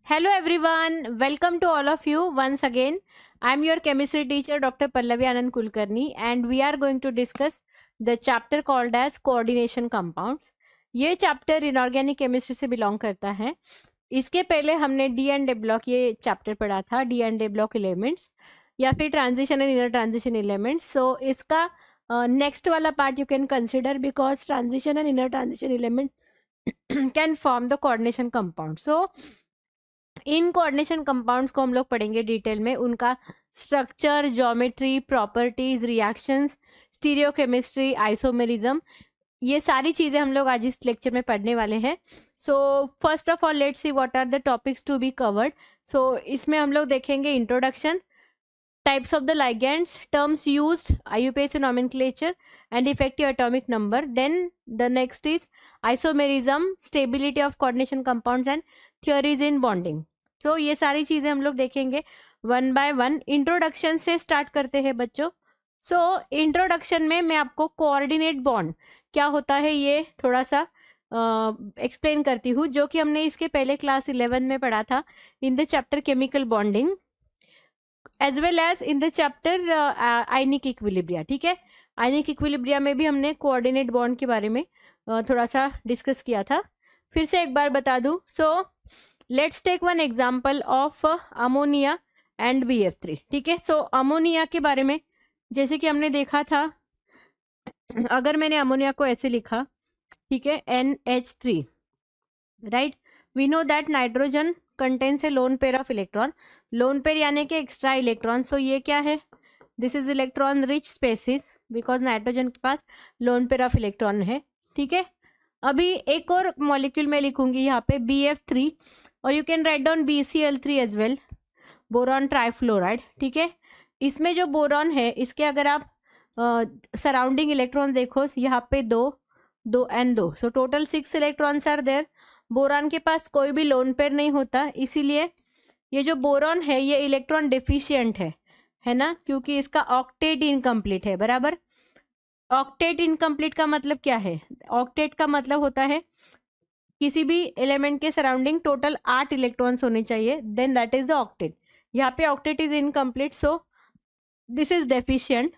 Hello everyone, welcome to all of you once again. I am your chemistry teacher Dr. Pallavi Anand Kulkarni and we are going to discuss the chapter called as coordination compounds. ये chapter inorganic chemistry से belong करता है. इसके पहले हमने D and F block ये chapter पढ़ा था, D and F block elements या फिर transition and inner transition elements. So इसका नेक्स्ट वाला part you can consider because transition and inner transition element can form the coordination compound. So इन coordination compounds को हम लोग पढ़ेंगे डिटेल में, उनका structure, geometry, properties, reactions, stereochemistry, isomerism, ये सारी चीज़ें हम लोग आज इस लेक्चर में पढ़ने वाले हैं. So first of all let's see what are the topics to be covered. So इसमें हम लोग देखेंगे introduction, types of the ligands, terms used, IUPAC nomenclature and effective atomic number. Then the next is isomerism, stability of coordination compounds and theories in bonding. So ये सारी चीज़ें हम लोग देखेंगे वन बाय वन. इंट्रोडक्शन से start करते हैं बच्चों. सो इंट्रोडक्शन में मैं आपको कोऑर्डिनेट बॉन्ड क्या होता है ये थोड़ा सा एक्सप्लेन करती हूँ, जो कि हमने इसके पहले क्लास 11 में पढ़ा था in the chapter chemical bonding as well as in the chapter ionic equilibria. ठीक है, आयनिक इक्विलिब्रिया में भी हमने कोऑर्डिनेट बॉन्ड के बारे में थोड़ा सा डिस्कस किया था. फिर से एक बार बता दूं. So let's take one example of ammonia and BF3. ठीक है, सो अमोनिया के बारे में जैसे कि हमने देखा था, अगर मैंने अमोनिया को ऐसे लिखा, ठीक है, NH3, right, we know that nitrogen contains a lone pair of electron. Lone pair यानी कि एक्स्ट्रा इलेक्ट्रॉन. सो ये क्या है, this is electron rich species because nitrogen के पास लोन पेयर ऑफ इलेक्ट्रॉन है. ठीक है, अभी एक और मॉलिक्यूल मैं लिखूंगी यहाँ पे BF3 और you can write down BCl3 as well, boron trifluoride. ठीक है, इसमें जो बोरॉन है इसके अगर आप सराउंडिंग इलेक्ट्रॉन देखो, यहाँ पे 2 and 2, so total 6 electrons are there. Boron के पास कोई भी लोन पेयर नहीं होता, इसीलिए ये जो बोरॉन है ये इलेक्ट्रॉन डेफिशिएंट है ना, क्योंकि इसका ऑक्टेट इनकम्प्लीट है. बराबर, ऑक्टेट इनकम्प्लीट का मतलब क्या है? ऑक्टेट का मतलब होता है किसी भी एलिमेंट के सराउंडिंग टोटल 8 इलेक्ट्रॉन्स होने चाहिए, then that is the octet. यहाँ पे octet is incomplete, so this is deficient.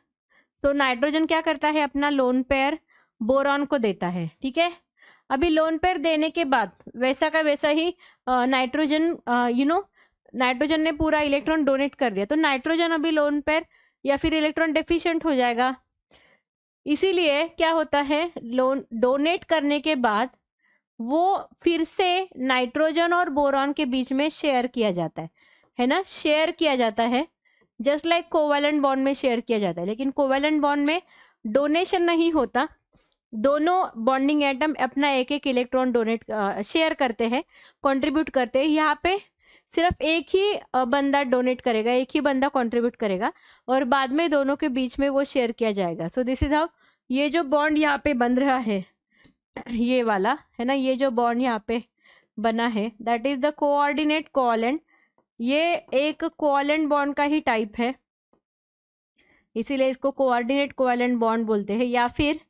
So nitrogen क्या करता है, अपना लोन पेयर बोरॉन को देता है. ठीक है, अभी लोन पेयर देने के बाद वैसा का वैसा ही नाइट्रोजन नाइट्रोजन ने पूरा इलेक्ट्रॉन डोनेट कर दिया, तो नाइट्रोजन अभी लोन पेयर या फिर इलेक्ट्रॉन डेफिशिएंट हो जाएगा. इसीलिए क्या होता है, लोन डोनेट करने के बाद वो फिर से नाइट्रोजन और बोरॉन के बीच में शेयर किया जाता है ना, शेयर किया जाता है जस्ट लाइक कोवैलेंट बॉन्ड में शेयर किया जाता है. लेकिन कोवैलेंट बॉन्ड में डोनेशन नहीं होता, दोनों बॉन्डिंग एटम अपना एक एक इलेक्ट्रॉन डोनेट शेयर करते हैं, कंट्रीब्यूट करते हैं. यहाँ पे सिर्फ एक ही बंदा डोनेट करेगा, एक ही बंदा कंट्रीब्यूट करेगा और बाद में दोनों के बीच में वो शेयर किया जाएगा. सो दिस इज हाउ ये जो बॉन्ड यहाँ पे बन रहा है, ये वाला है ना, ये जो बॉन्ड यहाँ पे बना है that is the coordinate covalent. ये एक कोवैलेंट बॉन्ड का ही टाइप है, इसीलिए इसको कोऑर्डिनेट कोवैलेंट बॉन्ड बोलते हैं, या फिर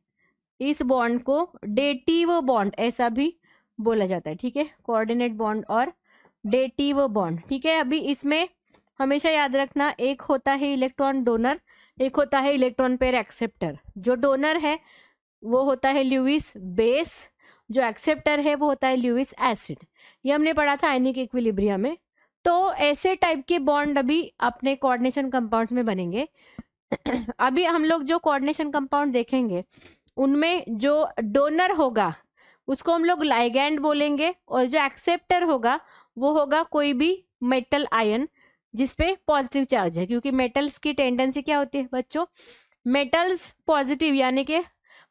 इस बॉन्ड को डेटिव बॉन्ड ऐसा भी बोला जाता है. ठीक है, कोऑर्डिनेट बॉन्ड और डेटिव बॉन्ड. ठीक है, अभी इसमें हमेशा याद रखना, एक होता है इलेक्ट्रॉन डोनर, एक होता है इलेक्ट्रॉन पेयर एक्सेप्टर. जो डोनर है वो होता है ल्यूइस बेस, जो एक्सेप्टर है वो होता है ल्यूइस एसिड. ये हमने पढ़ा था आयनिक इक्विलिब्रिया में. तो ऐसे टाइप के बॉन्ड अभी अपने कोऑर्डिनेशन कंपाउंड्स में बनेंगे. अभी हम लोग जो कोऑर्डिनेशन कंपाउंड देखेंगे उनमें जो डोनर होगा उसको हम लोग लाइगैंड बोलेंगे और जो एक्सेप्टर होगा वो होगा कोई भी मेटल आयन जिसपे पॉजिटिव चार्ज है, क्योंकि मेटल्स की टेंडेंसी क्या होती है बच्चों, मेटल्स पॉजिटिव यानी कि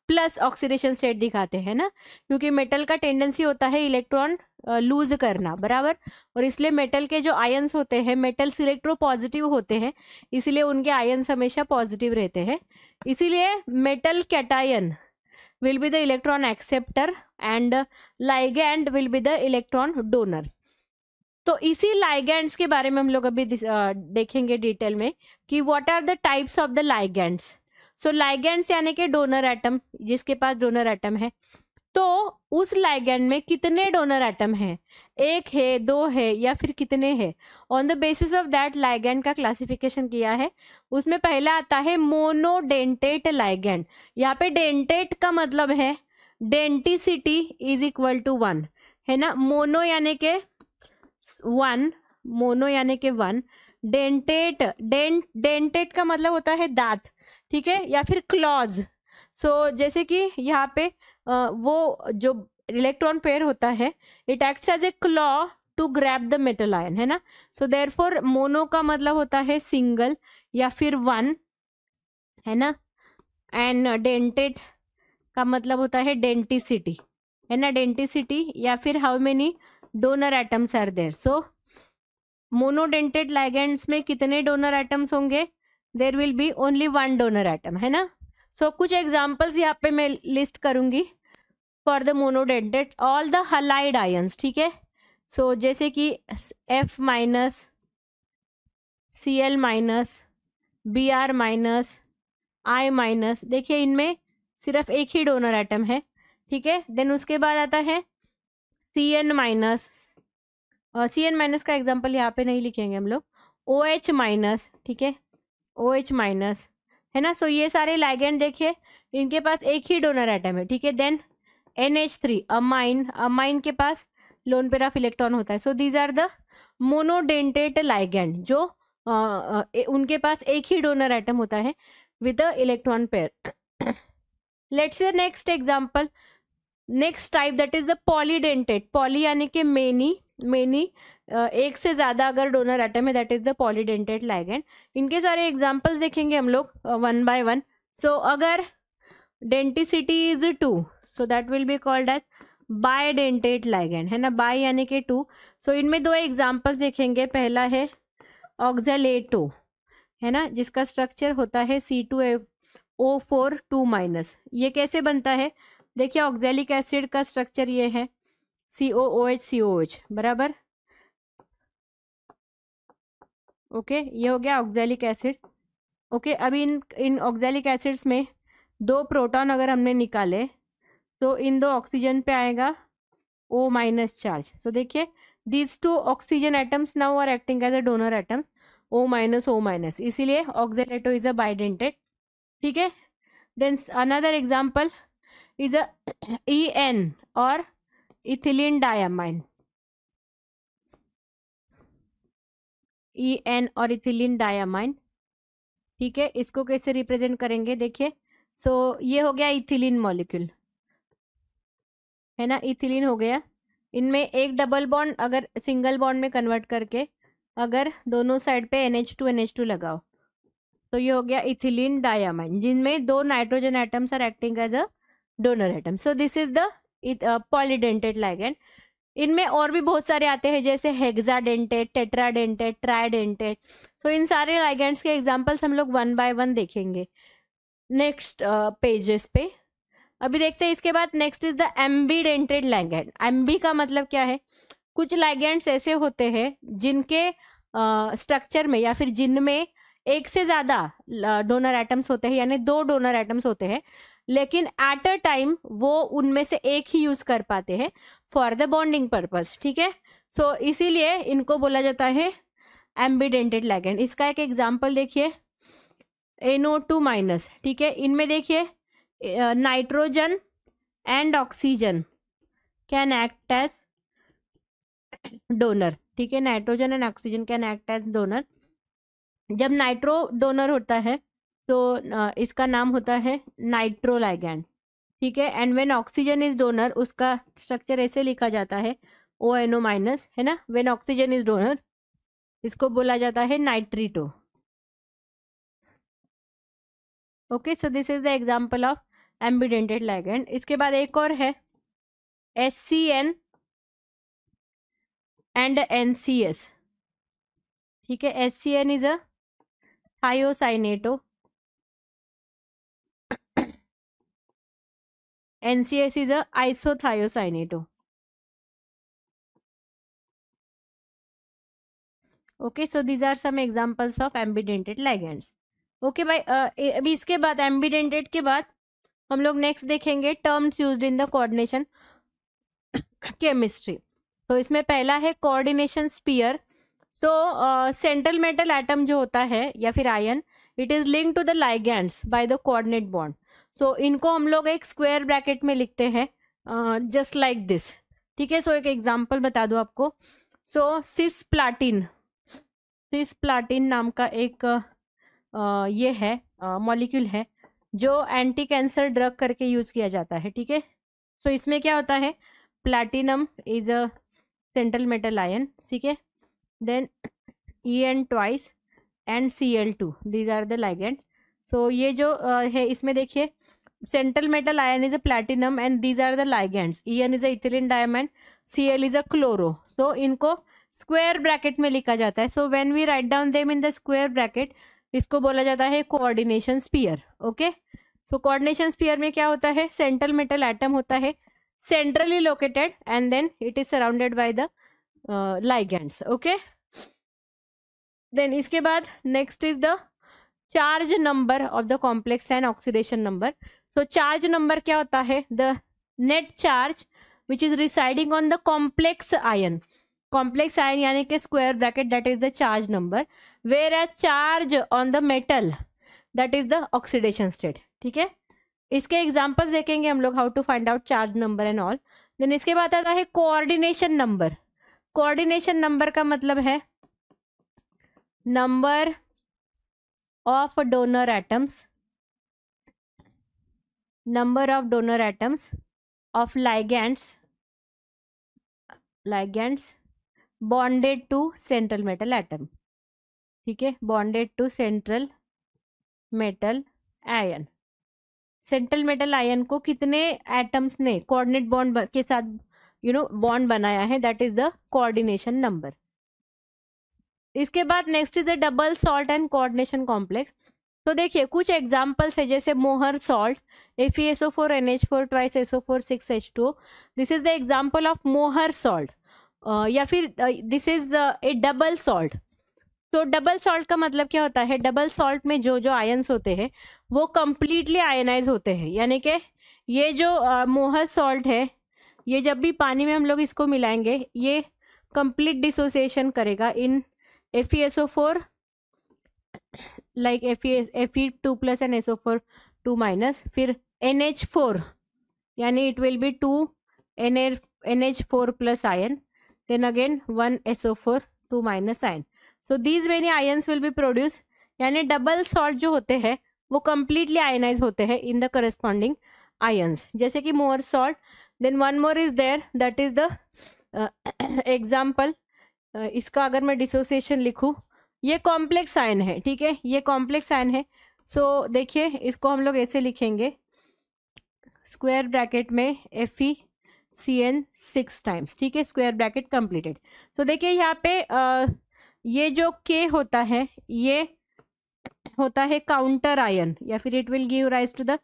प्लस ऑक्सीडेशन स्टेट दिखाते हैं ना, क्योंकि मेटल का टेंडेंसी होता है इलेक्ट्रॉन लूज करना. बराबर, और इसलिए मेटल के जो आयंस होते हैं, मेटल्स इलेक्ट्रो पॉजिटिव होते हैं, इसलिए उनके आयंस हमेशा पॉजिटिव रहते हैं. इसीलिए metal cation will be the electron acceptor and ligand will be the electron donor. तो इसी लाइगैंड्स के बारे में हम लोग अभी देखेंगे डिटेल में कि what are the types of the ligands. So ligands यानी कि डोनर एटम, जिसके पास डोनर एटम है. तो उस लाइगैंड में कितने डोनर एटम है, एक है, दो है, या फिर कितने हैं, on the basis of that ligand का क्लासिफिकेशन किया है। उसमें पहला आता है मोनोडेंटेट लाइगैंड। यहाँ पे डेंटेट का मतलब है डेंटिसिटी इज इक्वल टू 1, है ना। मोनो यानी के 1, मोनो यानी के 1, डेंटेट का मतलब होता है दांत, ठीक है, या फिर क्लॉज। सो जैसे कि यहाँ पे वो जो इलेक्ट्रॉन पेयर होता है, it acts as a claw to grab the metal ion, है ना। सो देयरफॉर मोनो का मतलब होता है सिंगल या फिर 1, है ना। एंड डेंटेट का मतलब होता है डेंटिसिटी, है ना, डेंटिसिटी, या फिर how many donor atoms are there. So monodentate ligands में कितने डोनर एटम्स होंगे, there will be only 1 donor atom, है ना। सो कुछ एग्जांपल्स यहाँ पे मैं लिस्ट करूंगी for the monodentate, all the halide ions, ठीक है। सो जैसे कि F minus, Cl minus, Br minus, I minus, देखिए इनमें सिर्फ एक ही डोनर एटम है, ठीक है। देन उसके बाद आता है Cn माइनस, Cn माइनस का एग्जाम्पल यहाँ पे नहीं लिखेंगे हम लोग, OH माइनस, ठीक है, OH माइनस, है ना। सो ये सारे लाइगैंड देखिए इनके पास एक ही डोनर एटम है, ठीक है। देन NH3 अमाइन, अमाइन के पास लोन पेयर ऑफ इलेक्ट्रॉन होता है। So these are the monodentate ligand जो उनके पास एक ही डोनर एटम होता है with the electron pair. Let's see next example, next type that is the polydentate, poly यानी कि मेनी, मेनी एक से ज्यादा अगर डोनर एटम है that is the polydentate ligand. इनके सारे एग्जांपल्स देखेंगे हम लोग वन बाय वन। सो अगर denticity is 2, so that will be called as bidentate ligand, है ना, बाय यानी कि 2। सो इनमें दो एग्जांपल्स देखेंगे, पहला है ऑक्सैलेटो, है ना, जिसका स्ट्रक्चर होता है C2O4 2-। ये कैसे बनता है, देखिए ऑक्सैलिक एसिड का स्ट्रक्चर ये है COOH COOH बराबर, ओके। ये हो गया ऑक्सैलिक एसिड, ओके। अभी इन ऑक्सैलिक एसिड्स में 2 प्रोटॉन अगर हमने निकाले तो इन 2 ऑक्सीजन पे आएगा O- चार्ज। सो देखिए these 2 oxygen atoms now are acting as a donor atom, O-O-, इसीलिए ऑक्सैलेटो इज अ बाइडेंटेट, ठीक है। Then another example is a EN or ethylene diamine, EN or ethylene diamine, ठीक है। इसको कैसे represent करेंगे, देखिए। सो ये हो गया इथिलीन मॉलिक्यूल, है ना, इथिलीन हो गया। इनमें एक डबल बॉन्ड अगर सिंगल बॉन्ड में कन्वर्ट करके अगर दोनों साइड पे NH2 लगाओ तो ये हो गया इथिलीन डायमाइन, जिनमें 2 nitrogen atoms are acting as a donor atom. So this is the polydentate ligand. इनमें और भी बहुत सारे आते हैं जैसे हेक्साडेंटेट, टेट्राडेंटेट, ट्राइडेंटेट। सो इन सारे लाइगैंड्स के एग्जांपल्स हम लोग 1 बाय 1 देखेंगे नेक्स्ट पेजेस पे। अभी देखते हैं इसके बाद next is the ambidentate ligand. Ambi का मतलब क्या है, कुछ लाइगैंड्स ऐसे होते हैं जिनके स्ट्रक्चर में या फिर जिनमें एक से ज्यादा डोनर एटम्स होते हैं, यानी 2 डोनर एटम्स होते हैं, लेकिन एट अ टाइम वो उनमें से एक ही यूज कर पाते हैं फॉर द बॉन्डिंग पर्पस, ठीक है। सो इसीलिए इनको बोला जाता है एम्बीडेंटेड लाइगैंड। इसका एक एग्जांपल देखिए NO2-, ठीक है। इनमें देखिए nitrogen and oxygen can act as donor, ठीक है, nitrogen and oxygen can act as donor. जब नाइट्रो डोनर होता है तो इसका नाम होता है नाइट्रो लाइगैंड, ठीक है। And when oxygen is donor उसका स्ट्रक्चर ऐसे लिखा जाता है ONO-, है ना। व्हेन ऑक्सीजन इज डोनर इसको बोला जाता है नाइट्रीटो, okay. So this is the example of एम्बीडेंटेड ligand. इसके बाद एक और है SCN एंड NCS, ठीक है। SCN is a thiocyanato, NCS is a isothiocyaneto. Okay, so these are some examples of ambidentate ligands. Okay भाई, अभी इसके बाद एम्बीडेंटेट के बाद हम लोग नेक्स्ट देखेंगे terms used in the coordination chemistry. तो इसमें पहला है coordination sphere. So central metal atom जो होता है या फिर ion, it is link to the ligands by the coordinate bond. So इनको हम लोग एक स्क्वायर ब्रैकेट में लिखते हैं जस्ट लाइक दिस, ठीक है। सो एक एग्जांपल बता दूं आपको। सो सिस्प्लाटिन नाम का एक ये है मॉलिक्यूल है जो एंटी कैंसर ड्रग करके यूज किया जाता है, ठीक है। सो इसमें क्या होता है, platinum is a central metal ion, ठीक है। Then En twice and Cl2, these are the ligand. So ये जो है इसमें देखिए central metal ion is a platinum and these are the ligands. En is a ethylene diamine, Cl is a chloro. तो इनको square bracket में लिखा जाता है। So when we write down them in the square bracket, इसको बोला जाता है coordination spear, okay. So coordination sphere में क्या होता है, सेंट्रल मेटल एटम होता है centrally located and then it is surrounded by the ligands, okay. Then इसके बाद next is the charge number of the complex and oxidation number. So charge number क्या होता है, the net charge which is residing on the complex ion. Complex ion यानी कि square bracket, that is the charge number, whereas charge on the metal that is the oxidation state, ठीक है। इसके examples देखेंगे हम लोग, how to find out charge number and all. Then इसके बाद आता है कोऑर्डिनेशन नंबर। कोऑर्डिनेशन नंबर का मतलब है number of donor atoms, number of donor atoms of ligands bonded to central metal atom, ठीक है, bonded to central metal ion. Central metal ion को कितने एटम्स ने कोऑर्डिनेट बॉन्ड के साथ बॉन्ड बनाया है, that is the coordination number. इसके बाद next is a double salt and coordination complex. तो देखिए कुछ एग्जांपल्स है, जैसे मोहर salt FeSO4 NH4 twice SO4 6H2O, this is the example of मोहर सॉल्ट। या फिर this is A double salt. तो डबल सॉल्ट का मतलब क्या होता है, डबल सॉल्ट में जो जो आयंस होते हैं वो कंप्लीटली आयनाइज होते हैं, यानी कि ये जो मोहर सॉल्ट है, ये जब भी पानी में हम लोग इसको मिलाएंगे ये कंप्लीट डिसोसिएशन करेगा in FeSO4 like Fe2 plus and SO4 2 minus, फिर NH4 यानी it will be 2 NH4 plus ion, then again 1 SO4 2 minus ion. So these many ions will be produce, यानी डबल सॉल्ट जो होते हैं वो completely ionise होते हैं in the corresponding ions, जैसे कि more salt. Then one more is there, that is the example. इसका अगर मैं डिसोसिएशन लिखूं, ये कॉम्प्लेक्स आयन है, ठीक है, ये कॉम्प्लेक्स आयन है। सो देखिए इसको हम लोग ऐसे लिखेंगे स्क्वायर ब्रैकेट में FeCN 6 टाइम्स, ठीक है, स्क्वायर ब्रैकेट कंप्लीटेड। तो देखिए यहाँ पे ये जो K होता है ये होता है काउंटर आयन, या फिर it will give rise to the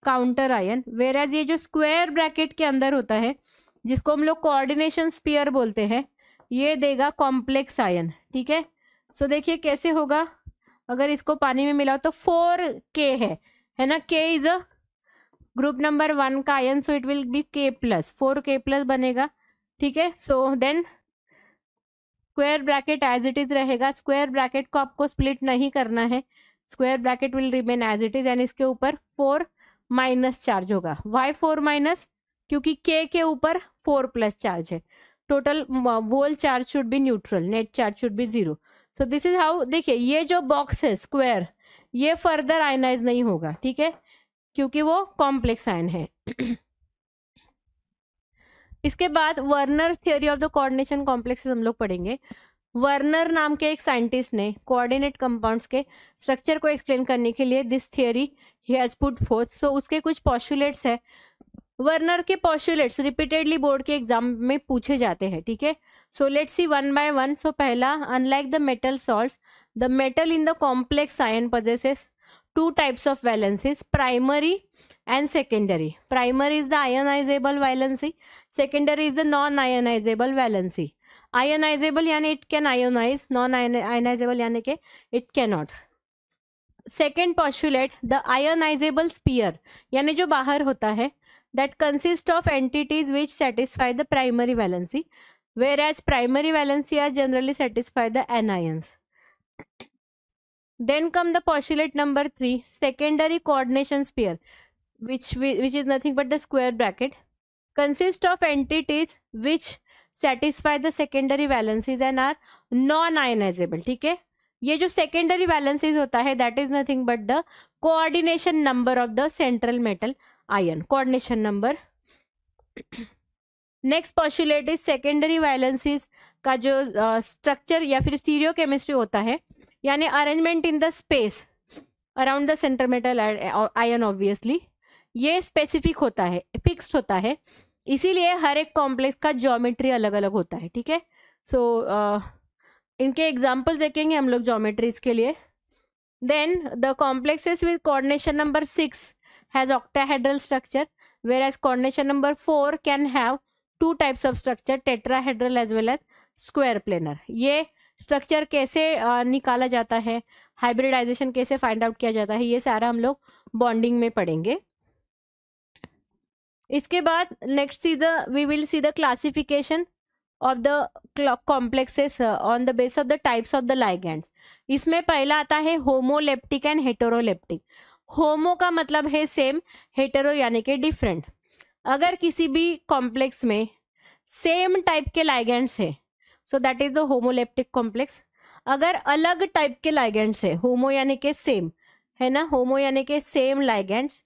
counter ion, whereas ये जो स्क्वायर ब्रैकेट के अंदर होता है जिसको हम लोग कोऑर्डिनेशन स्पीयर बोलते हैं, ये देगा कॉम्प्लेक्स आयन, ठीक है। सो देखिए कैसे होगा, अगर इसको पानी में मिलाओ तो 4K है ना, K is a group number 1 का ion, so it will be K plus, 4K plus बनेगा, ठीक है। So then square bracket as it is रहेगा, स्क्वायर ब्रैकेट को आपको स्प्लिट नहीं करना है, square bracket will remain as it is, and इसके ऊपर 4 माइनस चार्ज होगा। वाई 4 माइनस, क्योंकि K के ऊपर 4 प्लस चार्ज है, total whole charge should be neutral, net charge should B 0। So this is how, देखिए ये जो बॉक्स है स्क्वायर, ये फर्दर आयनाइज नहीं होगा, ठीक है, क्योंकि वो कॉम्प्लेक्स आयन है। इसके बाद Werner theory of the coordination complexes हम लोग पढ़ेंगे। वर्नर नाम के एक साइंटिस्ट ने कोऑर्डिनेट कंपाउंड्स के स्ट्रक्चर को एक्सप्लेन करने के लिए दिस थियोरी ही हैज पुट फोर्थ। सो उसके कुछ पॉस्टुलेट्स है, वर्नर के पॉस्टुलेट्स रिपीटेडली बोर्ड के एग्जाम में पूछे जाते हैं, ठीक है। So let's see one by one. So पहला, unlike the metal salts, the metal in the complex ion possesses two types of valencies, primary and secondary. Primary is the ionizable valency, secondary is the non-ionizable valency. Ionizable यानी it can ionize, non-ionizable यानी कि it cannot. Second postulate, the ionisable sphere यानी जो बाहर होता है, that consist of entities which satisfy the primary valency, whereas primary valency are generally satisfy the anions. Then come the postulate number 3, secondary coordination sphere, which is nothing but the square bracket, consist of entities which satisfy the secondary valencies and are non-ionizable. ठीक है, ये जो secondary valencies होता है that is nothing but the coordination number of the central metal ion, coordination number. Next postulate is secondary valencies का जो structure या फिर स्टीरियो केमिस्ट्री होता है, यानी arrangement in the space around the centre metal ion, obviously ये specific होता है, फिक्स्ड होता है, इसीलिए हर एक कॉम्प्लेक्स का ज्योमेट्री अलग अलग होता है. ठीक है, सो इनके एग्जाम्पल्स देखेंगे हम लोग ज्योमेट्रीज के लिए. Then the complexes with coordination number 6 has octahedral structure, whereas coordination number 4 can have two types of structure, tetrahedral as well as square planar. ये स्ट्रक्चर कैसे निकाला जाता है, हाइब्रिडाइजेशन कैसे फाइंड आउट किया जाता है, ये सारा हम लोग बॉन्डिंग में पढ़ेंगे. इसके बाद next we will see the classification of the complexes on the base of the types of the ligands. इसमें पहला आता है होमोलेप्टिक एंड हेटेरोलेप्टिक. होमो का मतलब है सेम, हेटेरो यानी कि डिफरेंट. अगर किसी भी कॉम्प्लेक्स में सेम टाइप के लाइगैंड्स है so that is the homoleptic complex. अगर अलग टाइप के लाइगैंड्स है, होमो यानी कि सेम है ना, होमो यानी कि सेम लाइगैंड्स,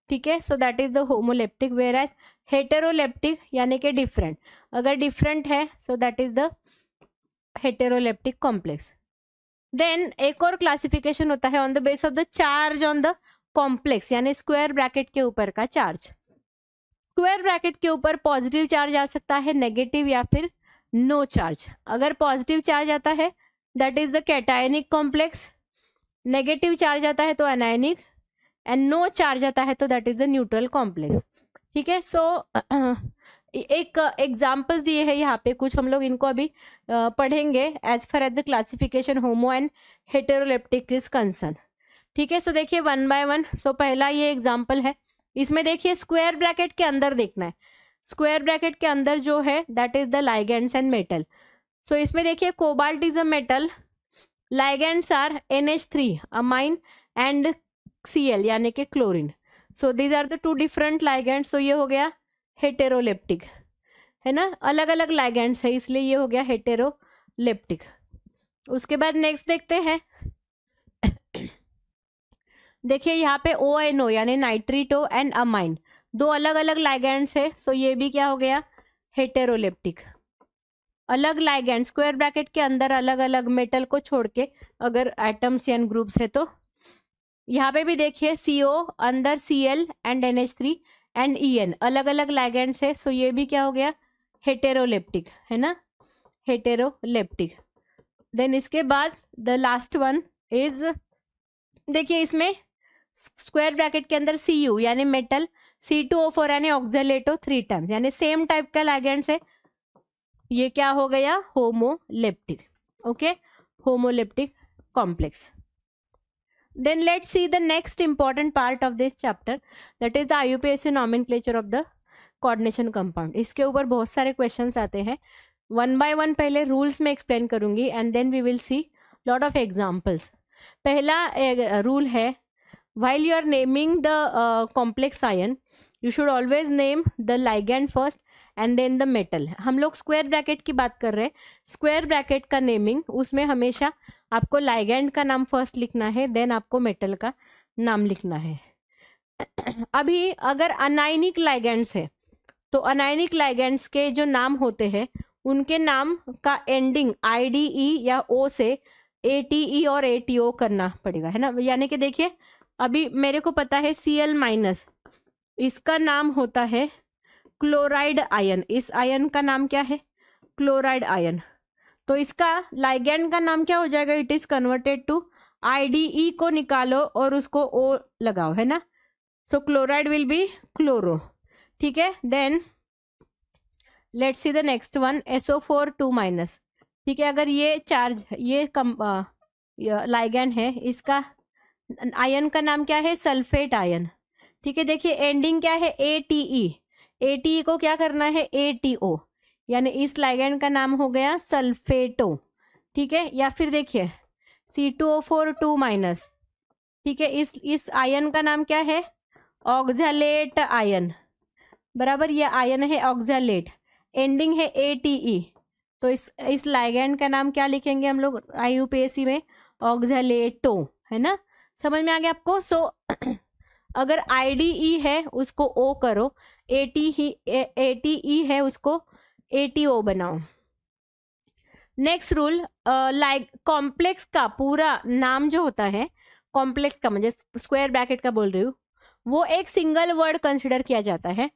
ठीक है, so that is the homoleptic. Whereas heteroleptic यानी कि डिफरेंट, अगर डिफरेंट है so that is the heteroleptic complex. Then एक और क्लासिफिकेशन होता है on the base of the charge on the complex, यानी स्क्वायर ब्रैकेट के ऊपर का चार्ज. स्क्वायर ब्रैकेट के ऊपर पॉजिटिव चार्ज आ सकता है, नेगेटिव या फिर नो चार्ज. अगर पॉजिटिव चार्ज आता है that is the cationic complex, negative charge आता है तो अनायनिक, एंड नो चार्ज आता है तो that is the neutral complex. ठीक है, सो एक एग्जाम्पल्स दिए हैं यहाँ पे कुछ, हम लोग इनको अभी पढ़ेंगे as far as the classification homo and heteroleptic is concern. ठीक है, सो देखिए वन बाय वन. सो पहला ये एग्जाम्पल है, इसमें देखिए स्क्वायर ब्रैकेट के अंदर देखना है, स्क्वायर ब्रैकेट के अंदर जो है that is the ligands and metal. So इसमें देखिए cobalt is a metal, ligands are NH3 amine and Cl यानी कि chlorine. So these are the two different ligands. So ये हो गया हेटेरोलेप्टिक, है ना, अलग अलग लाइगैंड्स है इसलिए ये हो गया हेटेरोलेप्टिक. उसके बाद नेक्स्ट देखते हैं. देखिए यहाँ पे ONO यानी नाइट्रिटो एंड अमाइन, दो अलग अलग लाइगैंड्स है, सो ये भी क्या हो गया हेटेरोलेप्टिक. अलग लाइगैंड स्क्वायर ब्रैकेट के अंदर अलग अलग मेटल को छोड़ के अगर एटम्स या ग्रुप्स है तो यहाँ पे भी देखिए CO अंदर Cl and NH3 and En अलग अलग लाइगैंड्स है, सो ये भी क्या हो गया हेटेरोलेप्टिक, है ना, हेटेरोलेप्टिक. देन इसके बाद द लास्ट वन इज, देखिए इसमें स्क्वायर ब्रैकेट के अंदर Cu यानी मेटल, C2O4 यानी ऑक्सलेटो 3 टाइम्स, यानी सेम टाइप का लाइगैंड्स है, ये क्या हो गया homoleptic. Okay, homoleptic complex. Then let's see the next important part of this chapter, that is the IUPAC nomenclature of the coordination compound. इसके ऊपर बहुत सारे क्वेश्चंस आते हैं, वन बाय वन पहले रूल्स में एक्सप्लेन करूंगी and then we will see lot of examples. पहला रूल है, while you are naming the complex ion you should always name the ligand first and then the metal. हम लोग square bracket की बात कर रहे हैं, स्क्वायर ब्रैकेट का नेमिंग उसमें हमेशा आपको लाइगैंड का नाम फर्स्ट लिखना है, देन आपको मेटल का नाम लिखना है. अभी अगर अनायनिक लाइगैंड्स है तो अनायनिक लाइगैंड्स के जो नाम होते हैं उनके नाम का एंडिंग IDE या O से ATE और ATO करना पड़ेगा, है ना. यानी कि देखिए अभी मेरे को पता है Cl-, इसका नाम होता है क्लोराइड आयन, इस आयन का नाम क्या है क्लोराइड आयन, तो इसका लाइगैंड का नाम क्या हो जाएगा, it is converted to IDE को निकालो और उसको O लगाओ, है ना. So chloride will be chloro. ठीक है, then let's see the next one SO4 2-. ठीक है, अगर ये चार्ज ये लाइगैंड है, इसका आयन का नाम क्या है, सल्फेट आयन। ठीक है, देखिए एंडिंग क्या है, ATE। ATE को क्या करना है, ATO, यानी इस लाइगैंड का नाम हो गया सल्फेटो। ठीक है, या फिर देखिए C2O4 2-। ठीक है, इस आयन का नाम क्या है, ऑक्सैलेट आयन, बराबर, ये आयन है ऑक्सैलेट, एंडिंग है ATE। तो इस लाइगैंड का नाम क्या लिखेंगे हम लोग IUPAC में, ऑक्सैलेटो, है ना, समझ में आ गया आपको। सो अगर IDE है उसको O करो, ATE है उसको ATO बनाओ। नेक्स्ट रूल, लाइक कॉम्प्लेक्स का पूरा नाम जो होता है, कॉम्प्लेक्स का मुझे स्क्वायर ब्रैकेट का बोल रही हूँ, वो एक सिंगल वर्ड कंसिडर किया जाता है,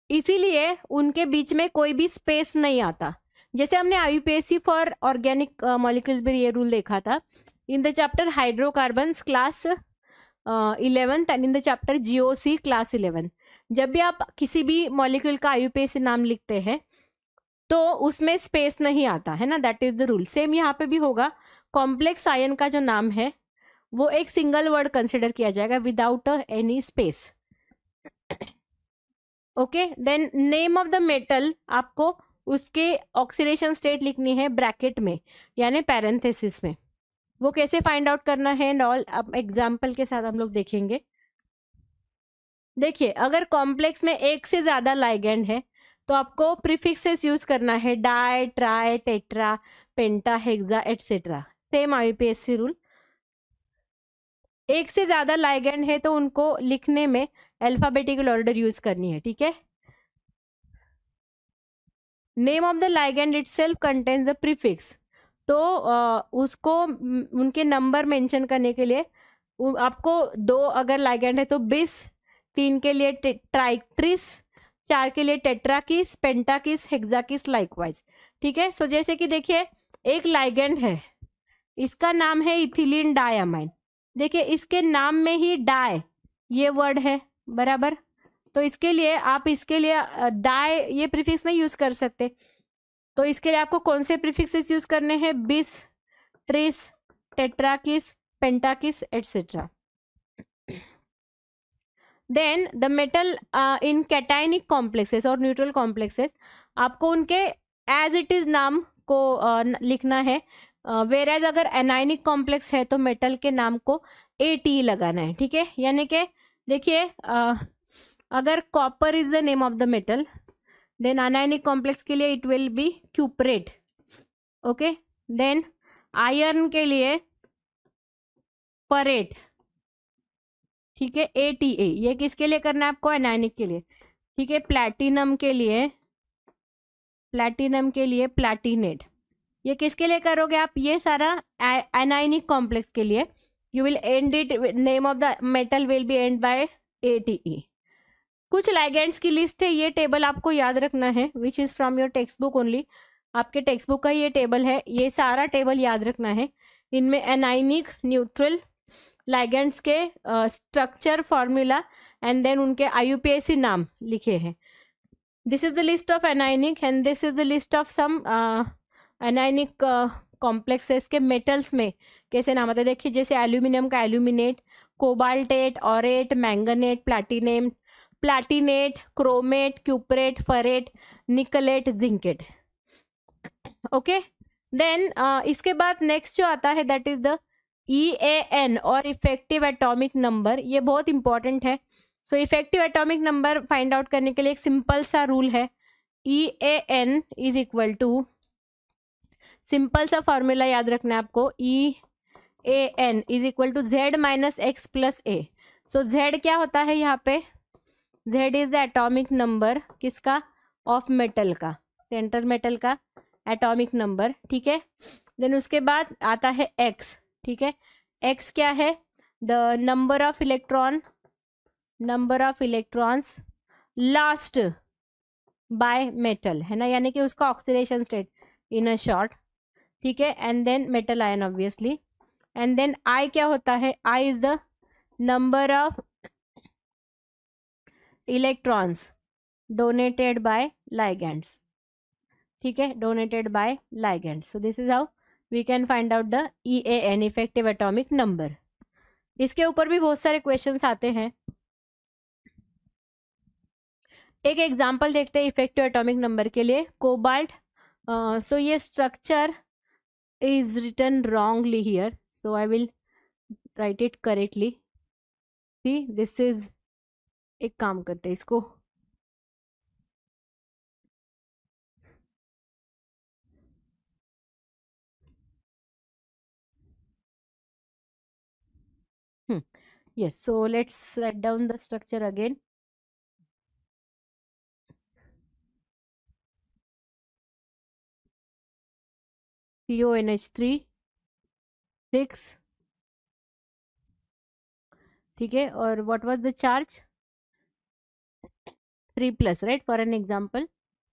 इसीलिए उनके बीच में कोई भी स्पेस नहीं आता। जैसे हमने IUPAC फॉर ऑर्गेनिक मॉलिक्यूल्स में ये रूल देखा था in the chapter hydrocarbons class 11th and in the chapter GOC class 11। जब भी आप किसी भी मॉलिक्यूल का IUPAC नाम लिखते हैं तो उसमें स्पेस नहीं आता है ना, that is the rule. Same यहाँ पे भी होगा, कॉम्प्लेक्स आयन का जो नाम है वो एक सिंगल वर्ड कंसिडर किया जाएगा without any space. Okay, then name of the metal आपको उसके ऑक्सीडेशन स्टेट लिखनी है ब्रैकेट में यानी पैरेंथेसिस में। वो कैसे फाइंड आउट करना है एंड ऑल अब एग्जाम्पल के साथ हम लोग देखेंगे। देखिए अगर कॉम्प्लेक्स में एक से ज्यादा लाइगैंड है तो आपको प्रीफिक्सेस यूज करना है, di, tri, tetra, penta, hexa etcetera, same IUPAC rule. एक से ज्यादा लाइगैंड है तो उनको लिखने में अल्फाबेटिकल ऑर्डर यूज करनी है। ठीक है, name of the ligand itself contains the prefix, तो उसको उनके नंबर मेंशन करने के लिए आपको 2 अगर लाइगैंड है तो 20, 3 के लिए ट्राइट्रिस, 4 के लिए टेट्राकिस, पेंटाकिस, हेक्साकिस लाइकवाइज। ठीक है, सो जैसे कि देखिए एक लाइगैंड है, इसका नाम है इथिलीन डायमाइन। देखिए इसके नाम में ही डाई ये वर्ड है, बराबर, तो इसके लिए आप इसके लिए डाई ये प्रीफिक्स नहीं यूज कर सकते, तो इसके लिए आपको कौन से प्रीफिक्सेस यूज करने हैं, bis, tris, tetrakis, pentakis etcetera. Then the metal in cationic complexes और न्यूट्रल कॉम्प्लेक्सेस आपको उनके एज इट इज नाम को लिखना है, वेर एज अगर एनाइनिक कॉम्प्लेक्स है तो मेटल के नाम को AT लगाना है। ठीक है, यानी कि देखिए अगर copper is the name of the metal then anionic complex के लिए it will be cuprate. Okay, then iron के लिए परेट। ठीक है, ATA, ये किसके लिए करना है आपको, अनायनिक के लिए। ठीक है, प्लैटिनम के लिए प्लैटिनेट, ये किसके लिए करोगे आप, ये सारा अनायनिक कॉम्प्लेक्स के लिए। You will end it, name of the metal will be end by ATE। कुछ लाइगैंड्स की लिस्ट है, ये टेबल आपको याद रखना है, which is from your textbook only, आपके टेक्स्ट बुक का ये टेबल है, ये सारा टेबल याद रखना है। इनमें एनाइनिक, न्यूट्रल लाइगैंड्स के स्ट्रक्चर, फॉर्मूला एंड देन उनके IUPAC नाम लिखे हैं। This is the list of anionic and this is the list of some anionic complexes के मेटल्स में कैसे नाम आते हैं। देखिए जैसे एल्यूमिनियम का aluminate, cobaltate, aurate, manganate, platinate, chromate, cuprate, ferrate, nickelate, zincate. Okay, then इसके बाद नेक्स्ट जो आता है दैट इज द EAN और इफेक्टिव एटॉमिक नंबर, ये बहुत इंपॉर्टेंट है। So effective atomic number find out करने के लिए एक सिंपल सा रूल है, EAN is equal to, simple सा फॉर्मूला याद रखना है आपको, EAN is equal to Z minus X plus A। सो Z क्या होता है यहाँ पे, Z is the atomic number किसका, ऑफ मेटल का, सेंटर मेटल का एटॉमिक नंबर। ठीक है, देन उसके बाद आता है X। ठीक है, X क्या है, the number of electrons lost by metal, है ना, यानी कि उसका oxidation state in a short. ठीक है, and then metal ion obviously, and then I क्या होता है, I is the number of electrons donated by ligands। ठीक है, donated by ligands। So this is how we can find out the EAN, effective atomic number। इसके ऊपर भी बहुत सारे क्वेश्चंस आते हैं। एक एग्जांपल देखते हैं इफेक्टिव एटॉमिक नंबर के लिए, कोबाल्ट। सो ये structure is written wrongly here, so I will write it correctly. See, this is, एक काम करते हैं इसको, yes, so let's write down the structure again. CONH3 6, ठीक है, और what was the charge? 3+, right, for an example.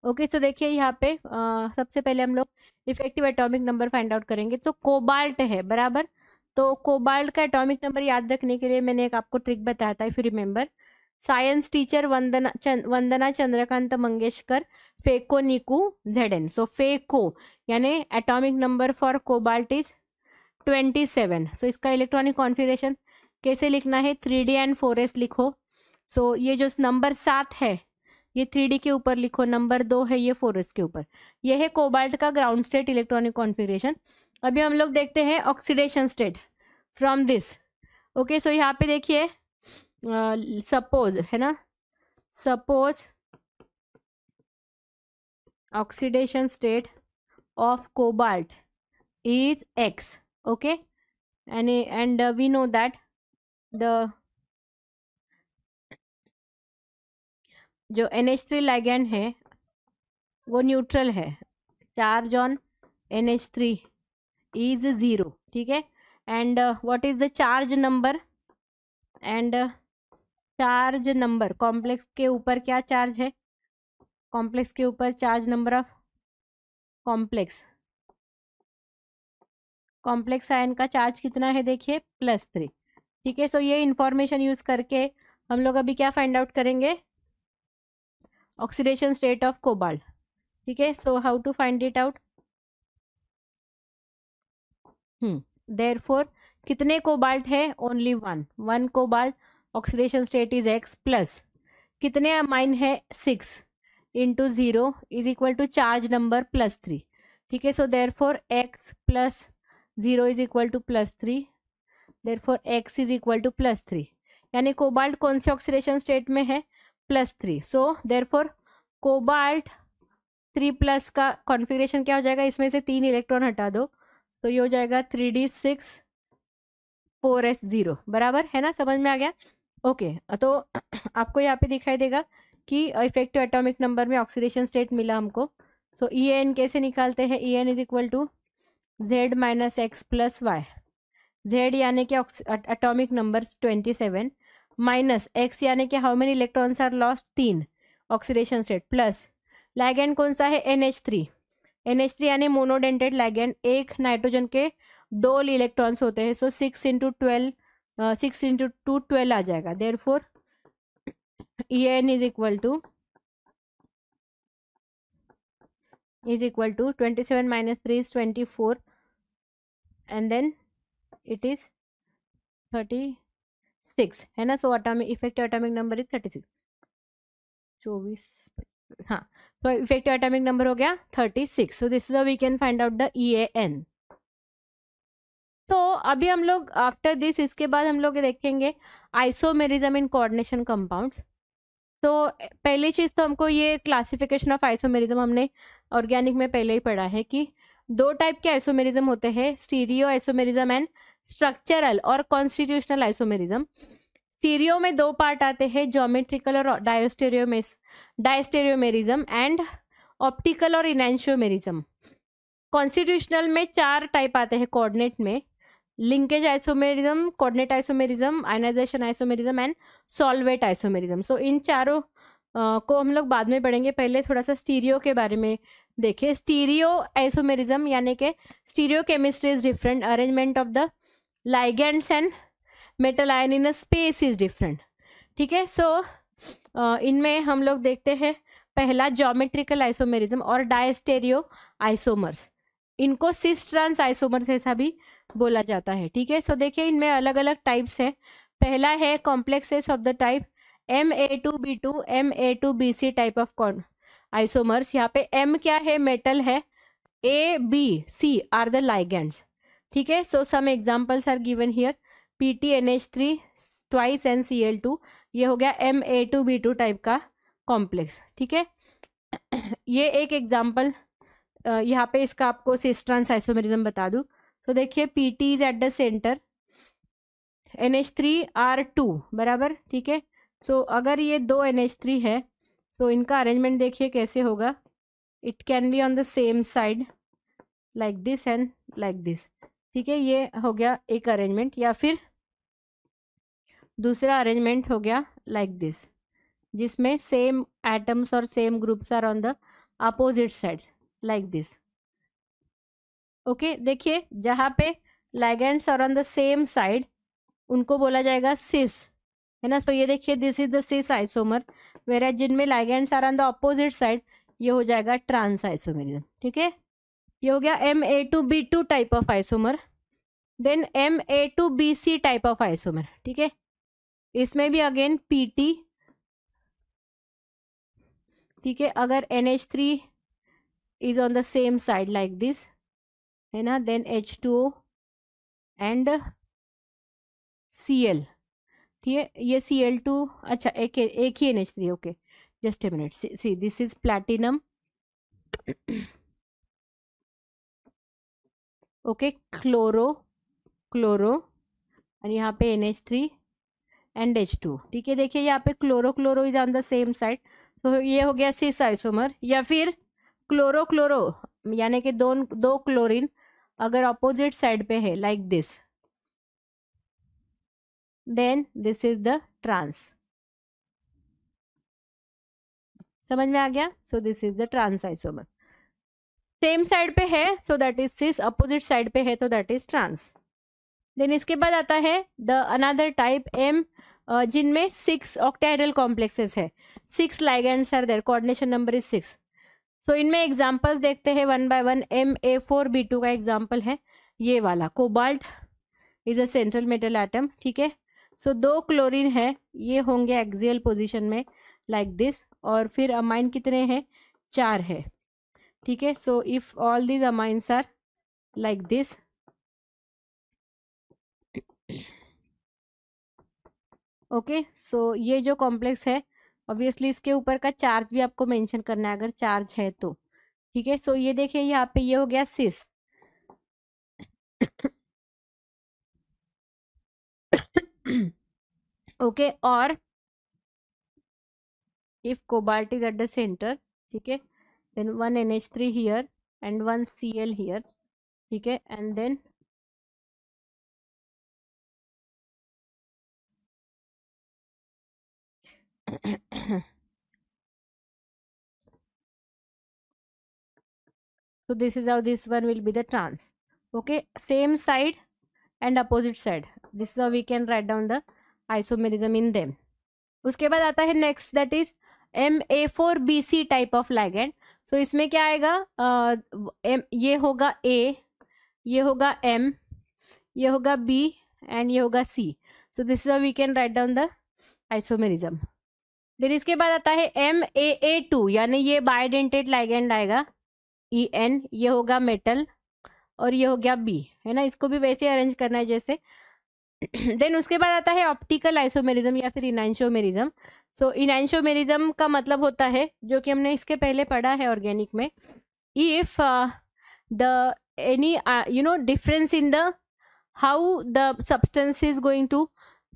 Okay, तो देखिए यहाँ पे सबसे पहले हम लोग effective atomic number find out करेंगे। तो कोबाल्ट है, बराबर। तो कोबाल्ट का एटॉमिक नंबर याद रखने के लिए मैंने एक आपको ट्रिक बताया था, if you remember. Science teacher Vandana Chandrakant Mangeshkar, फेको निकू ZN। सो फेको यानी atomic number for cobalt is 27। So इसका इलेक्ट्रॉनिक कॉन्फ़िगरेशन कैसे लिखना है, 3D एंड 4s लिखो। सो ये जो नंबर 7 है ये 3D के ऊपर लिखो, नंबर 2 है ये 4s के ऊपर। ये है कोबाल्ट का ग्राउंड स्टेट इलेक्ट्रॉनिक कॉन्फ़िगरेशन। अभी हम लोग देखते हैं oxidation state from this. Okay, so यहाँ पे देखिए, सपोज है ना, suppose oxidation state of cobalt is X, okay, and we know that the जो NH3 ligand है वो न्यूट्रल है, चार्ज ऑन NH3 is 0, ठीक है। And what is the charge number, and charge number complex के ऊपर क्या चार्ज है, कॉम्प्लेक्स के ऊपर charge number of complex ion का चार्ज कितना है, देखिए +3, ठीक है। सो ये इंफॉर्मेशन यूज करके हम लोग अभी क्या फाइंड आउट करेंगे, ऑक्सीडेशन स्टेट ऑफ कोबाल्ट, ठीक है। So how to find it out, therefore कितने कोबाल्ट है, only one cobalt, oxidation state is X plus कितने अमाइन है, 6 into 0 is equal to charge number +3, ठीक है। So therefore X plus 0 is equal to +3, therefore X is equal to +3, यानी cobalt कौन से oxidation state में है, +3। सो देयरफॉर कोबाल्ट 3+ का कॉन्फ़िगरेशन क्या हो जाएगा, इसमें से 3 इलेक्ट्रॉन हटा दो तो ये हो जाएगा 3D6 4s0, बराबर है ना, समझ में आ गया। ओके, तो आपको यहाँ पे दिखाई देगा कि इफेक्टिव एटॉमिक नंबर में ऑक्सीडेशन स्टेट मिला हमको। सो EN कैसे निकालते हैं, EN is equal to Z - X + Y, Z यानी कि एटॉमिक नंबर 27 माइनस X यानी कि how many electrons are lost, 3 oxidation state, plus ligand कौन सा है, NH3 यानी मोनोडेंटेड लैगेंड, एक नाइट्रोजन के 2 इलेक्ट्रॉन्स होते हैं। सो 6 इंटू 2 12 आ जाएगा। Therefore EN is equal to 27 - 3 is 24 and then it is 36, है ना। So atomic effective atomic number is 36, 24, हाँ, तो इफेक्टिव एटॉमिक नंबर हो गया 36। So this is we can find out the EAN। तो अभी हम लोग आफ्टर दिस, इसके बाद हम लोग देखेंगे आइसोमेरिज्म इन कोऑर्डिनेशन कंपाउंड्स। तो पहली चीज तो हमको ये क्लासिफिकेशन ऑफ आइसोमेरिज्म हमने ऑर्गेनिक में पहले ही पढ़ा है कि 2 टाइप के आइसोमेरिज्म होते हैं, स्टीरियो आइसोमेरिज्म एंड स्ट्रक्चरल और कॉन्स्टिट्यूशनल आइसोमेरिज्म। स्टीरियो में 2 पार्ट आते हैं, ज्योमेट्रिकल और डायस्टेरियोमेरिज्म एंड ऑप्टिकल और इनैंशियोमेरिज्म। कॉन्स्टिट्यूशनल में 4 टाइप आते हैं कोऑर्डिनेट में, linkage isomerism, coordinate isomerism, ionization isomerism and solvate isomerism. So इन चारों को हम लोग बाद में पढ़ेंगे, पहले थोड़ा सा स्टीरियो के बारे में देखिए। स्टीरियो आइसोमेरिज्म यानी कि stereo chemistry is different, arrangement of the ligands and metal ion in a space is different, ठीक है। सो इनमें हम लोग देखते हैं पहला ज्योमेट्रिकल आइसोमेरिज्म और डायस्टेरियो आइसोमर्स। इनको सिस ट्रांस आइसोमर्स ऐसा भी बोला जाता है, ठीक है। सो देखिए इनमें अलग अलग टाइप्स है। पहला है complexes of the type Ma2B2 Ma2BC type of isomers. यहाँ पे M क्या है, मेटल है, A B C are the ligands, ठीक है। So some examples are given here, PTNH3 twice NCl2, ये हो गया Ma2B2 टाइप का कॉम्प्लेक्स, ठीक है। ये एक एग्जांपल, यहाँ पे इसका आपको सिस ट्रांस आइसोमेरिज्म बता दूं तो देखिए PT is at the centre, NH3R2 बराबर, ठीक है। सो अगर ये दो NH3 है, सो इनका अरेंजमेंट देखिए कैसे होगा, it can be on the same side like this and like this, ठीक है। ये हो गया एक अरेंजमेंट, या फिर दूसरा अरेंजमेंट हो गया लाइक दिस, जिसमें सेम एटम्स और same groups are on the opposite sides like this, okay. देखिए जहाँ पे ligands are on the same side उनको बोला जाएगा सिस, है ना। सो ये देखिए this is the cis isomer, where जिनमें ligands are on the opposite side ये हो जाएगा ट्रांस आइसोमेरिज्म, ठीक है। ये हो गया Ma2B2 type of isomer. Then Ma2BC type of isomer, ठीक है। इसमें भी अगेन PT, ठीक है। अगर NH3 is on the same side like this, है ना, देन H2O एंड Cl, ठीक है। ये Cl2, अच्छा एक ही NH3, okay, just a minute, see this is platinum, okay, chloro और यहाँ पे NH3 एंड H2, ठीक है। देखिए यहाँ पे chloro is on the same side, तो ये हो गया सिस आइसोमर। या फिर क्लोरो यानी कि दो क्लोरीन अगर अपोजिट साइड पे है like this, then this is the trans, समझ में आ गया। So this is the trans isomer, same side पे है so that is cis, opposite side पे है तो दैट इज ट्रांस। देन इसके बाद आता है द अनदर टाइप M, जिनमें 6 ऑक्टाहेड्रल कॉम्प्लेक्सेस है, 6 ligands are there, coordination number is 6। So इनमें एग्जांपल्स देखते हैं वन बाय वन। Ma4B2 का एग्जांपल है ये वाला, cobalt is a central metal atom, ठीक है। सो 2 क्लोरीन है, ये होंगे एक्सियल पोजीशन में लाइक दिस, और फिर अमाइन कितने हैं, 4 है, ठीक है। So if all these amines are like this, okay. सो ये जो कॉम्प्लेक्स है ऑब्वियसली इसके ऊपर का चार्ज भी आपको मेंशन करना है अगर चार्ज है तो, ठीक है। सो ये देखिए यहाँ पे ये हो गया सिस, ओके। और if cobalt is at the centre, ठीक है, then 1 NH3 here and 1 Cl here, ठीक है, and then so this is how this one will be the trans, okay, same side and opposite side, this is how we can write down the isomerism in them. उसके बाद आता है next, that is Ma4BC type of ligand. So इसमें क्या आएगा, ये होगा A, ये होगा M, ये होगा B एंड ये होगा C। So this is we can write down the isomerism. फिर इसके बाद आता है MAA2, यानी ये बाइडेंटेड लाइगेंड आएगा En, ये होगा मेटल और ये हो गया B, है ना। इसको भी वैसे अरेंज करना है जैसे। देन उसके बाद आता है ऑप्टिकल आइसोमेरिज्म या फिर इनैंशियोमेरिज्म। सो इनैंशियोमेरिज्म का मतलब होता है, जो कि हमने इसके पहले पढ़ा है ऑर्गेनिक में, if the any difference in the how the substance is going to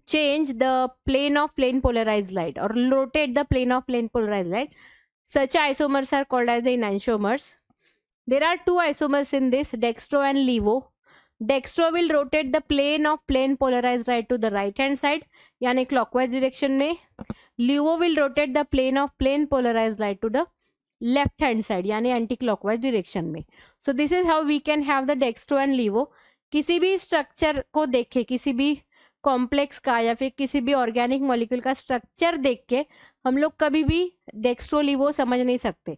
change the plane of plane polarized light or rotate the plane of plane polarized light, such isomers are called as the enantiomers. There are 2 isomers in this, dextro and levo. Dextro will rotate the plane of plane polarized light to the right hand side, यानी clockwise direction में. Levo will rotate the plane of plane polarized light to the left hand side, यानी anti clockwise direction में. So this is how we can have the dextro and levo. किसी भी structure को देखे, किसी भी complex का या फिर किसी भी ऑर्गेनिक मॉलिक्यूल का स्ट्रक्चर देख के हम लोग कभी भी डेक्स्ट्रो लीवो समझ नहीं सकते।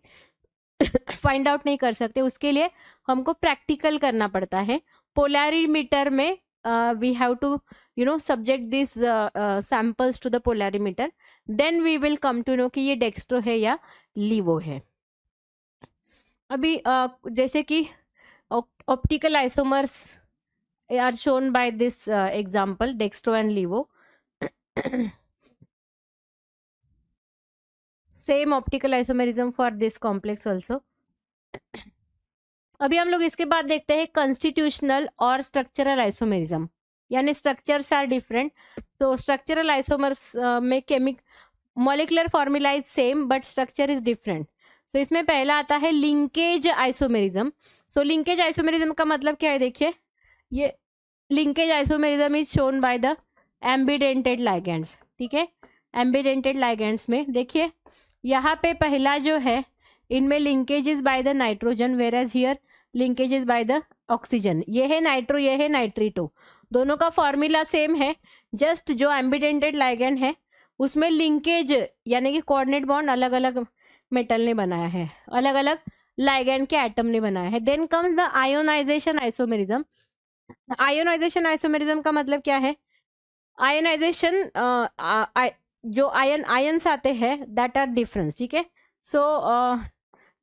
फाइंड आउट नहीं कर सकते, उसके लिए हमको प्रैक्टिकल करना पड़ता है. पोलैरिमीटर में we have to subject this samples to the polarimeter, then we will come to know कि ये डेक्स्ट्रो है या लीवो है. अभी जैसे कि optical isomers are shown by this example dextro and levo. Same optical isomerism for this complex also. अभी हम लोग इसके बाद देखते हैं कॉन्स्टिट्यूशनल और स्ट्रक्चरल आइसोमेरिज्म, यानी स्ट्रक्चर्स आर डिफरेंट. तो स्ट्रक्चरल आइसोमर्स में molecular formula is same but structure is different. So इसमें पहला आता है linkage isomerism. So linkage isomerism का मतलब क्या है, देखिए ये linkage isomerism is shown by the ambidentate ligands. ठीक है, एम्बिडेंटेड लाइगेंड्स में देखिए यहाँ पे पहला जो है इनमें linkage is by the nitrogen, whereas here linkage is by the oxygen. ये है नाइट्रो, ये है नाइट्रीटो. दोनों का फॉर्मूला सेम है, जस्ट जो एम्बिडेंटेड लाइगेंड है उसमें लिंकेज यानी कि कोऑर्डिनेट बॉन्ड अलग अलग मेटल ने बनाया है, अलग अलग लाइगेंड के एटम ने बनाया है. Then comes the ionisation isomerism. Ionisation isomerism का मतलब क्या है, आयोनाइजेशन जो आयन्स आते हैं दैट आर डिफरेंस. ठीक है, सो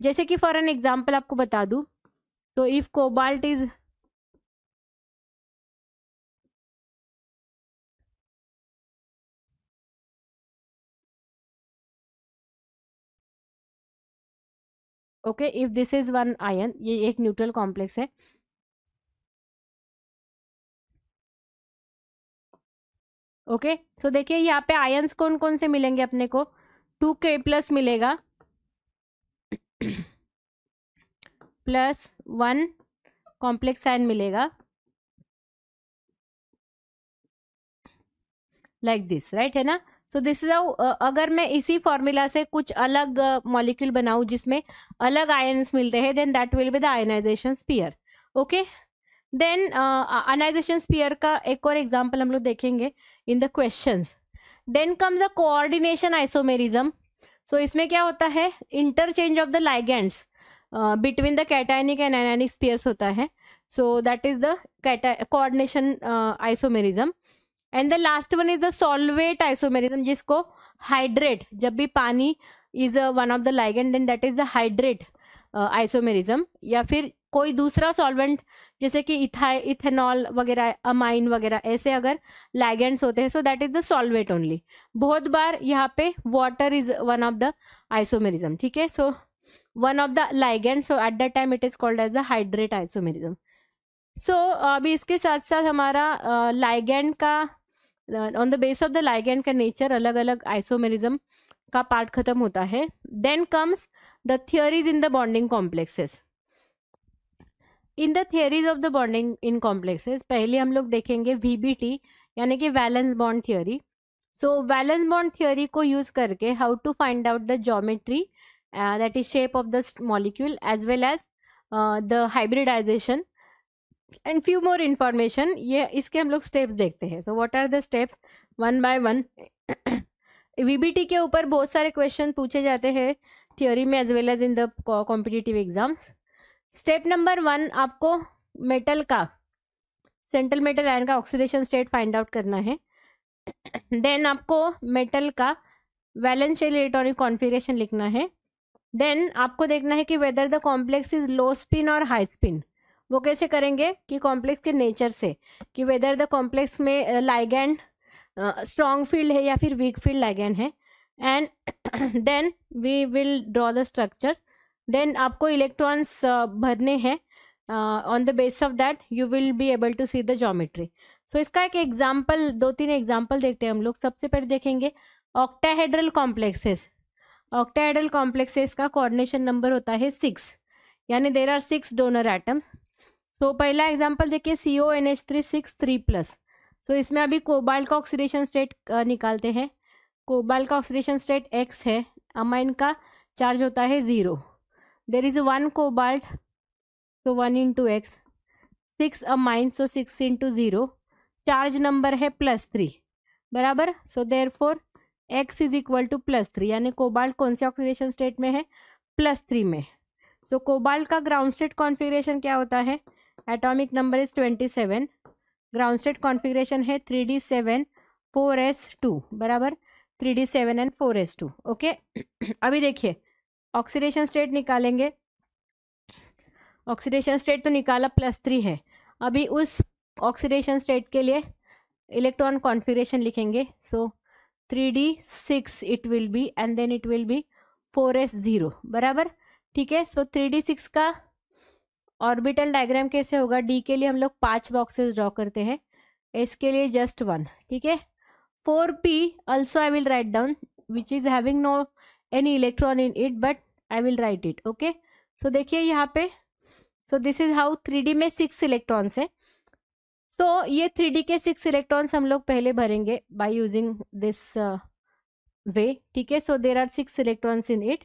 जैसे कि फॉर एन एग्जांपल आपको बता दूं, तो if cobalt is okay, if this is one ion, ये एक न्यूट्रल कॉम्प्लेक्स है. ओके, सो देखिए यहाँ पे आयन्स कौन कौन से मिलेंगे अपने को, 2K+ मिलेगा प्लस 1 कॉम्प्लेक्स आयन मिलेगा लाइक दिस, राइट है ना. सो दिस इज अगर मैं इसी फॉर्मूला से कुछ अलग मॉलिक्यूल बनाऊं जिसमें अलग आयन्स मिलते हैं, then that will be the ionisation sphere. Okay, then ionisation sphere का एक और एग्जांपल हम लोग देखेंगे in the questions. Then come the coordination isomerism. तो इसमें क्या होता है, interchange of the ligands between the cationic and ionic spheres होता है. So that is the coordination isomerism. And the last one is the solvate isomerism, जिसको hydrate, जब भी पानी is one of the ligand then that is the hydrate isomerism. या फिर कोई दूसरा सॉल्वेंट जैसे कि इथेनॉल वगैरह, अमाइन वगैरह, ऐसे अगर लाइगेंड्स होते हैं, so that is the solvate only. बहुत बार यहाँ पे water is one of the isomerism. ठीक है, so one of the ligand, so at that time it is called as the hydrate isomerism. So अभी इसके साथ साथ हमारा लाइगेंड का on the base of the ligand का नेचर, अलग अलग आइसोमेरिज्म का पार्ट खत्म होता है. Then comes the theories in the bonding complexes. In the theories of the bonding in complexes पहले हम लोग देखेंगे VBT यानी कि valence bond theory. So valence bond theory को यूज करके how to find out the geometry that is shape of the molecule as well as the hybridisation and few more information. ये इसके हम लोग स्टेप्स देखते हैं. So what are the steps, one by one. VBT के ऊपर बहुत सारे क्वेश्चन पूछे जाते हैं थियोरी में as well as in the competitive exams. Step number 1, आपको मेटल का, सेंट्रल मेटल आयन का ऑक्सीडेशन स्टेट फाइंड आउट करना है. देन आपको मेटल का वैलेंस शेल इलेक्ट्रॉनिक कॉन्फिगरेशन लिखना है. देन आपको देखना है कि whether the complex is low spin और हाई स्पिन. वो कैसे करेंगे कि कॉम्प्लेक्स के नेचर से, कि वेदर द कॉम्प्लेक्स में लाइगेंड स्ट्रॉन्ग फील्ड है या फिर वीक फील्ड लाइगेंड है. And then we will draw the structure. Then आपको इलेक्ट्रॉन्स भरने हैं. On the base of that you will be able to see the geometry. So इसका एक एग्जाम्पल, 2-3 एग्जाम्पल देखते हैं हम लोग. सबसे पहले देखेंगे ऑक्टाहेड्रल कॉम्प्लेक्सेस. ऑक्टाहेड्रल कॉम्प्लेक्सेस का कोऑर्डिनेशन नंबर होता है 6, यानी देर आर 6 डोनर एटम्स. तो पहला एग्जाम्पल देखिए CONH3 6 3+. तो इसमें अभी कोबाल्ट का ऑक्सीडेशन स्टेट निकालते हैं. कोबाल्ट का ऑक्सीडेशन स्टेट X है, अमाइन का चार्ज होता है 0. There is 1 cobalt, so 1 into X, 6 amine, so 6 into 0. Charge number है +3, बराबर. So therefore X is equal to +3, यानी कोबाल्ट कौन से ऑक्सीडेशन स्टेट में है, +3 में. सो कोबाल्ट का ग्राउंड स्टेट कॉन्फ़िगरेशन क्या होता है? Atomic number is 27, ground state configuration है 3d7 4s2 बराबर, 3d7 एंड 4s2। ओके अभी देखिए ऑक्सीडेशन स्टेट निकालेंगे। ऑक्सीडेशन स्टेट तो निकाला +3 है। अभी उस ऑक्सीडेशन स्टेट के लिए इलेक्ट्रॉन कॉन्फ़िगरेशन लिखेंगे। So 3d6 it will be and then it will be 4s0 बराबर, ठीक है। सो 3d6 का ऑर्बिटल डायग्राम कैसे होगा? डी के लिए हम लोग 5 बॉक्सेस ड्रॉ करते हैं, एस के लिए जस्ट 1, ठीक है। 4p also I will write down which is having no any electron in it but I will write it, okay। सो देखिए यहाँ पे, सो दिस इज हाउ 3d में 6 इलेक्ट्रॉन्स है। सो ये 3d के 6 इलेक्ट्रॉन्स हम लोग पहले भरेंगे बाय यूजिंग दिस वे, ठीक है। So there are 6 electrons in it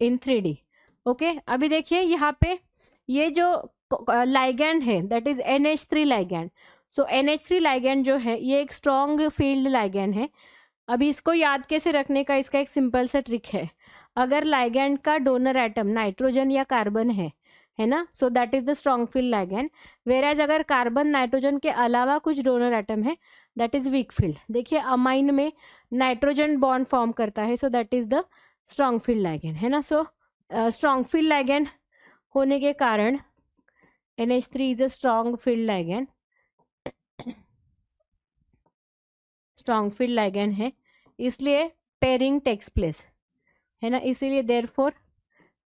in 3d, okay. अभी देखिए यहाँ पे ये जो लाइगैंड है that is NH3 ligand. So NH3 ligand जो है ये एक स्ट्रॉन्ग फील्ड लाइगैंड है। अभी इसको याद कैसे रखने का, इसका एक सिंपल सा ट्रिक है। अगर लाइगैंड का डोनर एटम नाइट्रोजन या कार्बन है ना, so that is the strong field ligand. Whereas अगर कार्बन नाइट्रोजन के अलावा कुछ डोनर एटम है दैट इज वीक फील्ड। देखिए अमाइन में नाइट्रोजन बॉन्ड फॉर्म करता है, so that is the strong field ligand, है ना। सो स्ट्रॉन्ग फील्ड लाइगैंड होने के कारण NH3 is a strong field ligand, strong field ligand है, इसलिए पेयरिंग टेक्स प्लेस, है ना। इसीलिए therefore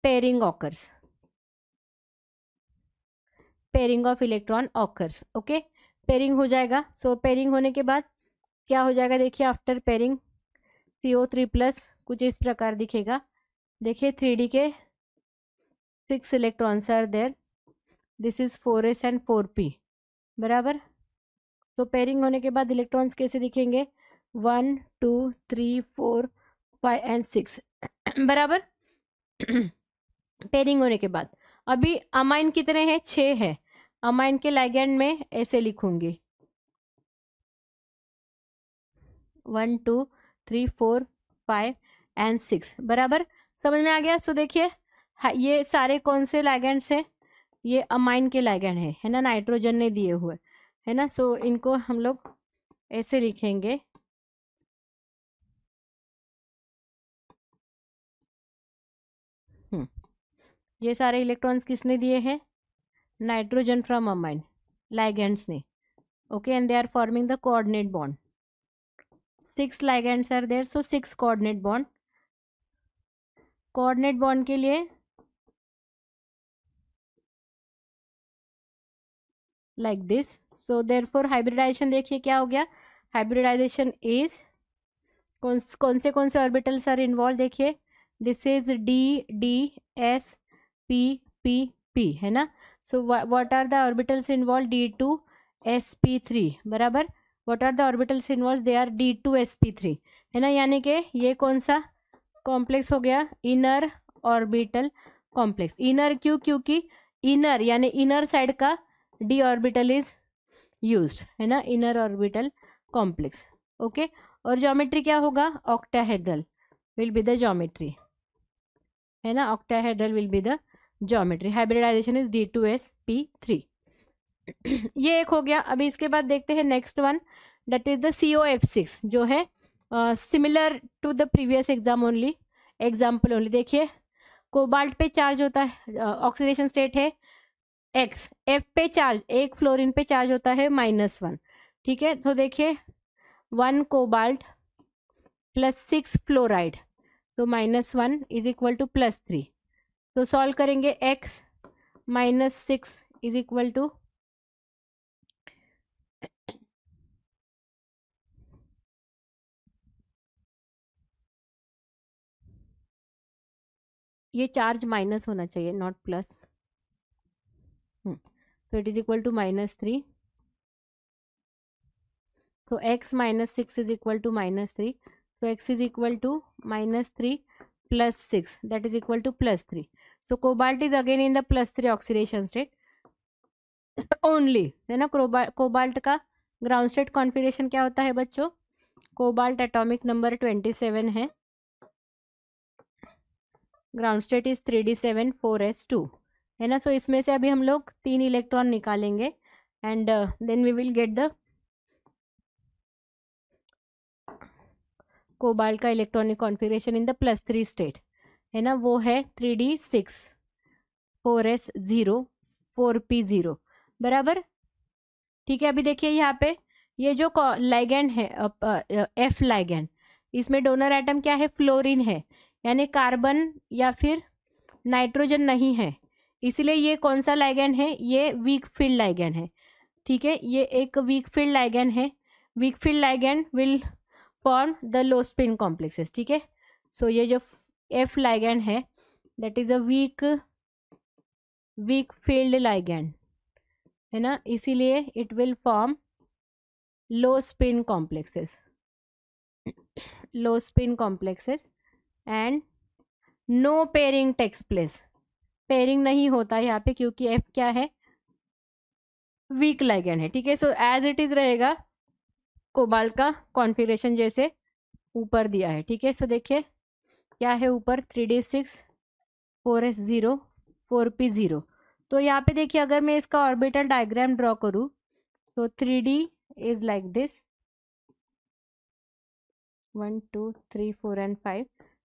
pairing occurs, pairing of electron occurs, okay. Pairing हो जाएगा। सो पेयरिंग होने के बाद क्या हो जाएगा? देखिए आफ्टर पेयरिंग CO3+ कुछ इस प्रकार दिखेगा। देखिए 3d के 6 electrons are there, this is 4s and 4p बराबर। तो पेयरिंग होने के बाद इलेक्ट्रॉन्स कैसे दिखेंगे? 1 2 3 4 5 एंड 6 बराबर। पेयरिंग होने के बाद अभी अमाइन कितने हैं? 6 है। अमाइन के लाइगैंड में ऐसे लिखूंगी 1 2 3 4 5 एंड 6 बराबर, समझ में आ गया। सो देखिए ये सारे कौन से लाइगैंड्स हैं? ये अमाइन के लाइगैंड है ना, नाइट्रोजन ने दिए हुए, है ना। सो इनको हम लोग ऐसे लिखेंगे ये सारे इलेक्ट्रॉन्स किसने दिए हैं? नाइट्रोजन फ्रॉम अमाइन लाइगैंड्स ने, okay. And they are forming the coordinate bond, 6 ligands are there, so 6 coordinate bond। Coordinate bond के लिए like this. So therefore hybridisation देखिए क्या हो गया? हाइब्रिडाइजेशन इज कौन से ऑर्बिटल्स आर इन्वॉल्व? देखिए this is D, D, S, P, P, P, है ना। So what are the orbitals involve? D2sp3 बराबर। What are the orbitals involve? They are D2sp3, है ना। यानी कि ये कौन सा कॉम्प्लेक्स हो गया? Inner orbital complex. इनर क्यों? क्योंकि इनर यानी इनर साइड का d ऑर्बिटल इज यूज्ड, है ना, इनर ऑर्बिटल कॉम्प्लेक्स, ओके। और ज्योमेट्री क्या होगा? Octahedral will be the geometry, है ना, octahedral will be the geometry. Hybridisation is D2sp3 ये एक हो गया। अभी इसके बाद देखते हैं next one, that is the COF6 जो है similar to the previous exam only, example only. देखिए कोबाल्ट पे चार्ज होता है, ऑक्सीडेशन स्टेट है X, F पे चार्ज, एक फ्लोरीन पे चार्ज होता है -1, ठीक है। तो देखिए 1 कोबाल्ट प्लस 6 फ्लोराइड, तो -1 इज इक्वल टू +3। तो सॉल्व करेंगे X -6 इज इक्वल टू ये चार्ज माइनस होना चाहिए not plus, so it is equal to -3, so x -6 is equal to -3, so x is equal to -3 plus 6, that is equal to +3, so cobalt is again in the +3 oxidation state only, है ना। Cobalt का ground state configuration क्या होता है बच्चों? Cobalt atomic number 27 है, ground state is 3d7 4s2 है ना. सो इसमें से अभी हम लोग 3 इलेक्ट्रॉन निकालेंगे and then we will get the cobalt का electronic configuration in the +3 state है ना. वो है 3d6 4s0 4p0 बराबर. ठीक है. अभी देखिए यहाँ पे ये जो लाइगैंड है एफ लाइगैंड, इसमें डोनर एटम क्या है, फ्लोरीन है, यानी कार्बन या फिर नाइट्रोजन नहीं है. इसलिए ये कौन सा लाइगैंड है, ये वीक फील्ड लाइगैंड है. ठीक है. ये एक वीक फील्ड लाइगैंड है. Weak field ligand will form the low spin complexes. ठीक है. सो ये जो एफ लाइगैंड है that is a weak field ligand है ना. इसीलिए it will form low spin complexes and no pairing takes place. Pairing नहीं होता यहाँ पे क्योंकि एफ क्या है, वीक लाइगैंड है. ठीक है. सो एज इट इज रहेगा कोबाल्ट का कॉन्फ़िगरेशन जैसे ऊपर दिया है. ठीक है. सो देखिए क्या है ऊपर 3d6 4s0 4p0. तो यहाँ पे देखिए अगर मैं इसका ऑर्बिटल डायग्राम ड्रॉ करूँ तो 3d is like this 1 2 3 4 and 5.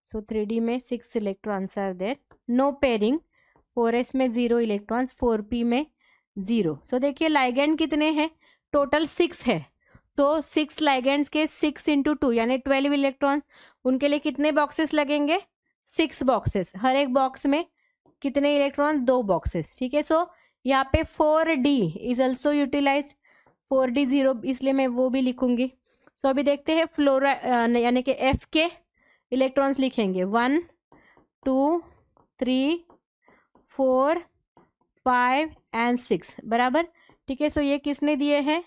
So 3d में 6 electrons are there, no pairing. 4s में 0 इलेक्ट्रॉन्स, 4p में 0. सो देखिए लाइगैंड कितने हैं, टोटल 6 है. तो 6 लाइगैंड्स के 6 × 2 यानी 12 इलेक्ट्रॉन. उनके लिए कितने बॉक्सेस लगेंगे, 6 बॉक्सेस. हर एक बॉक्स में कितने इलेक्ट्रॉन, 2 बॉक्सेस. ठीक है. सो यहाँ पे 4d is also utilised, 4d0 इसलिए मैं वो भी लिखूंगी. सो अभी देखते हैं फ्लोरा यानी कि एफ के इलेक्ट्रॉन्स लिखेंगे 1 2 3 4 5 and 6 बराबर. ठीक है. सो ये किसने दिए हैं,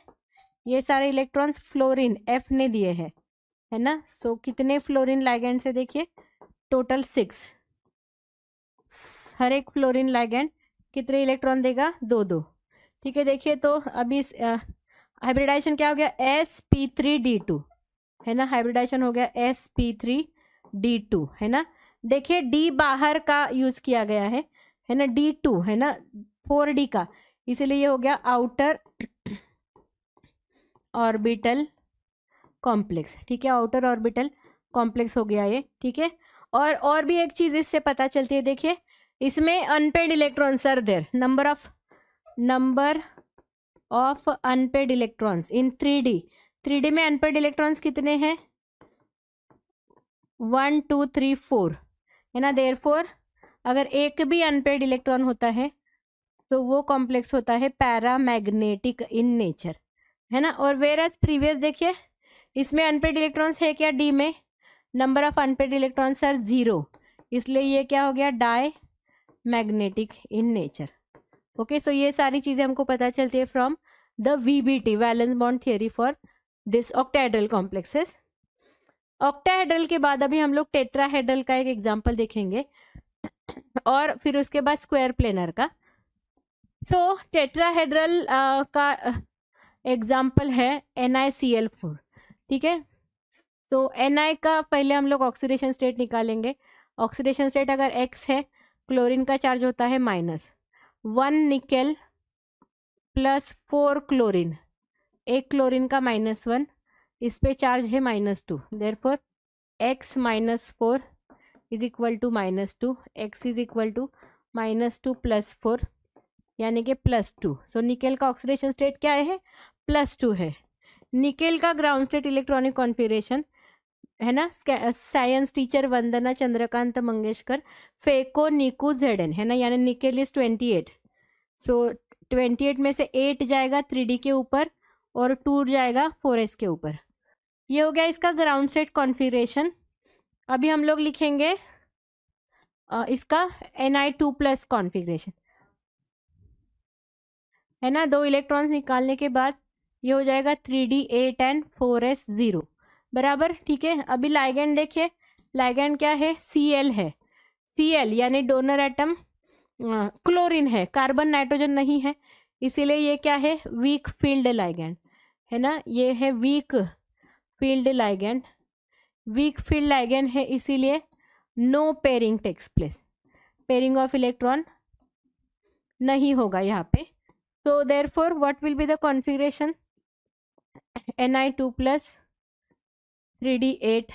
ये सारे इलेक्ट्रॉन्स फ्लोरीन एफ ने दिए हैं है ना. सो कितने फ्लोरीन लाइगैंड से देखिए टोटल 6. हर एक फ्लोरीन लाइगैंड कितने इलेक्ट्रॉन देगा, 2 2. ठीक है. देखिए तो अभी हाइब्रिडाइजेशन क्या हो गया, sp3d2 है ना. हाइब्रिडाइजेशन हो गया sp3d2 है ना. देखिए d बाहर का यूज किया गया है ना, d2 है ना 4d का, इसीलिए ये हो गया आउटर ऑर्बिटल कॉम्प्लेक्स. ठीक है. आउटर ऑर्बिटल कॉम्प्लेक्स हो गया ये. ठीक है. और भी एक चीज इससे पता चलती है, देखिए इसमें unpaired electrons are there, number of unpaired electrons in 3d में अनपेड इलेक्ट्रॉन्स कितने हैं, 1 2 3 4 है ना. देयरफॉर अगर एक भी अनपेड इलेक्ट्रॉन होता है तो वो कॉम्प्लेक्स होता है पैरामैग्नेटिक इन नेचर है ना. और वेरस प्रीवियस देखिए इसमें अनपेड इलेक्ट्रॉन्स है क्या, डी में number of unpaired electrons are 0, इसलिए ये क्या हो गया, diamagnetic in nature. Okay. सो ये सारी चीज़ें हमको पता चलती है from the VBT valence bond theory for this octahedral complexes. Octahedral के बाद अभी हम लोग टेट्राहेड्रल का एक एग्जाम्पल देखेंगे और फिर उसके बाद स्क्वायर प्लेनर का. सो टेट्राहेड्रल का एग्जाम्पल है NiCl4. ठीक है. तो Na का पहले हम लोग ऑक्सीडेशन स्टेट निकालेंगे. ऑक्सीडेशन स्टेट अगर X है, क्लोरीन का चार्ज होता है -1 निकेल +4 क्लोरीन, एक क्लोरीन का -1, इस पे चार्ज है -2. Therefore X -4 is equal to -2, X is equal to -2 + 4 यानी कि +2. सो निकेल का ऑक्सीडेशन स्टेट क्या है, +2 है. निकेल का ग्राउंड स्टेट इलेक्ट्रॉनिक कॉन्फ़िगरेशन है ना, साइंस टीचर वंदना चंद्रकांत मंगेशकर, फेको निकू ZN है ना, यानी निकेल इज 28. सो 28 में से 8 जाएगा 3d के ऊपर और 2 जाएगा 4s के ऊपर. ये हो गया इसका ग्राउंड स्टेट कॉन्फ़िगरेशन. अभी हम लोग लिखेंगे इसका Ni2+ कॉन्फ़िगरेशन है ना. 2 इलेक्ट्रॉन्स निकालने के बाद ये हो जाएगा 3d8 and 4s0 बराबर. ठीक है. अभी लाइगैंड देखिए, लाइगैंड क्या है, Cl है. Cl यानी डोनर एटम क्लोरीन है, कार्बन नाइट्रोजन नहीं है, इसीलिए ये क्या है, वीक फील्ड लाइगैंड है ना. ये है weak field ligand. Weak field ligand है इसीलिए no pairing takes place pairing of electron नहीं होगा यहाँ पे. So therefore what will be the configuration? Ni2 plus 3d8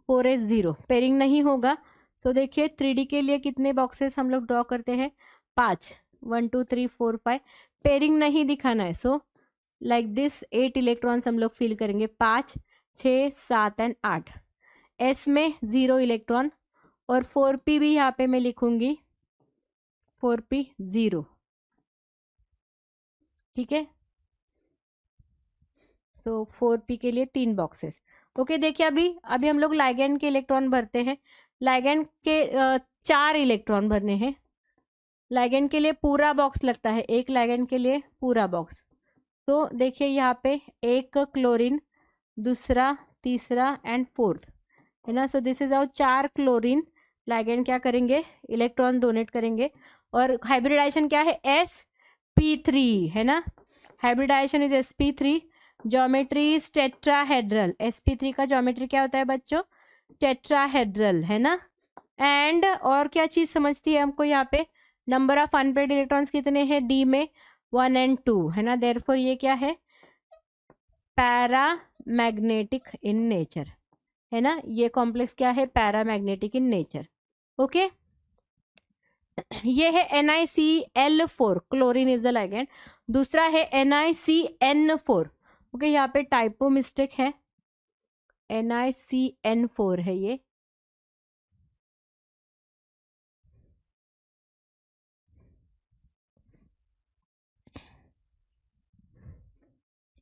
4s0 pairing नहीं होगा. सो देखिए 3d के लिए कितने बॉक्सेस हम लोग ड्रॉ करते हैं? 5. 1 2 3 4 5. पेयरिंग नहीं दिखाना है. सो लाइक दिस 8 इलेक्ट्रॉन्स हम लोग फिल करेंगे. 5 6 7 एंड 8. एस में 0 इलेक्ट्रॉन और 4p भी यहाँ पे मैं लिखूंगी 4p 0. ठीक है. सो 4p के लिए 3 बॉक्सेस. ओके देखिए अभी हम लोग लाइगैंड के इलेक्ट्रॉन भरते हैं. लाइगैंड के 4 इलेक्ट्रॉन भरने हैं. लाइगैंड के लिए पूरा बॉक्स लगता है. एक लाइगैंड के लिए पूरा बॉक्स. तो देखिए यहाँ पे एक क्लोरीन, दूसरा, तीसरा एंड फोर्थ है ना. So this is our 4 chlorine. Ligand क्या करेंगे? इलेक्ट्रॉन डोनेट करेंगे. और हाइब्रिडाइजेशन क्या है? sp3 है ना. Hybridisation is sp3. Geometry is tetrahedral. sp3 का ज्योमेट्री क्या होता है बच्चों? टेट्राहेड्रल है ना. एंड और क्या चीज समझती है हमको यहाँ पे? नंबर ऑफ अनपेयर्ड इलेक्ट्रॉन्स कितने हैं? d में 1 and 2 है ना. देयरफॉर ये क्या है? पैरामैग्नेटिक इन नेचर है ना. ये कॉम्प्लेक्स क्या है? Paramagnetic in nature. ओके ये है NiCl4. Chlorine is the ligand. दूसरा है NiCN4. ओके यहाँ पे टाइपो मिस्टेक है. NiCN4 है ये.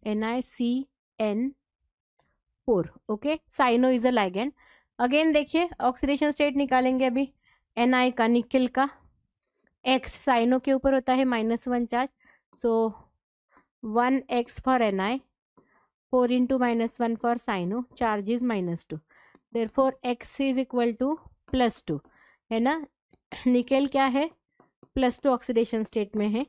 NiCN4. Okay cyano is a ligand. Again देखिए ऑक्सीडेशन स्टेट निकालेंगे अभी. Ni का, निकल का. X साइनो के ऊपर होता है -1 charge. So 1x for Ni, 4 into -1 for cyano. Charge is -2. Therefore x is equal to +2 है ना. निकेल क्या है? +2 ऑक्सीडेशन स्टेट में है.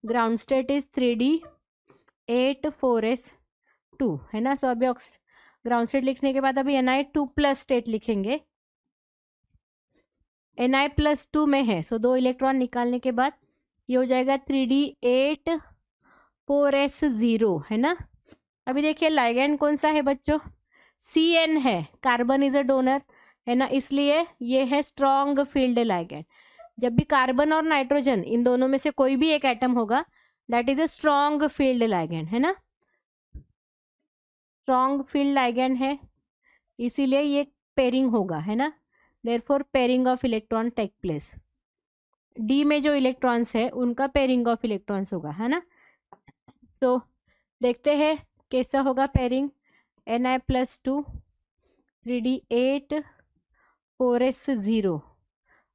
Ground state is 3d8 4s2 है ना. सो अभी ग्राउंड स्टेट लिखने के बाद अभी Ni2+ स्टेट लिखेंगे. Ni+2 में है. सो 2 इलेक्ट्रॉन निकालने के बाद ये हो जाएगा 3d8 4s0 है ना. अभी देखिए लाइगैंड कौन सा है बच्चों? Cn है. कार्बन इज अ डोनर है ना, इसलिए ये है स्ट्रॉन्ग फील्ड लाइगैंड. जब भी कार्बन और नाइट्रोजन इन दोनों में से कोई भी एक एटम होगा that is a strong field ligand है ना. स्ट्रॉन्ग फील्ड लाइगैंड है इसीलिए ये पेयरिंग होगा है ना. Therefore pairing of electron take place. D में जो इलेक्ट्रॉन्स है उनका पेयरिंग ऑफ इलेक्ट्रॉन्स होगा है ना. तो देखते हैं कैसा होगा पेयरिंग. Ni+2 3d8 4s0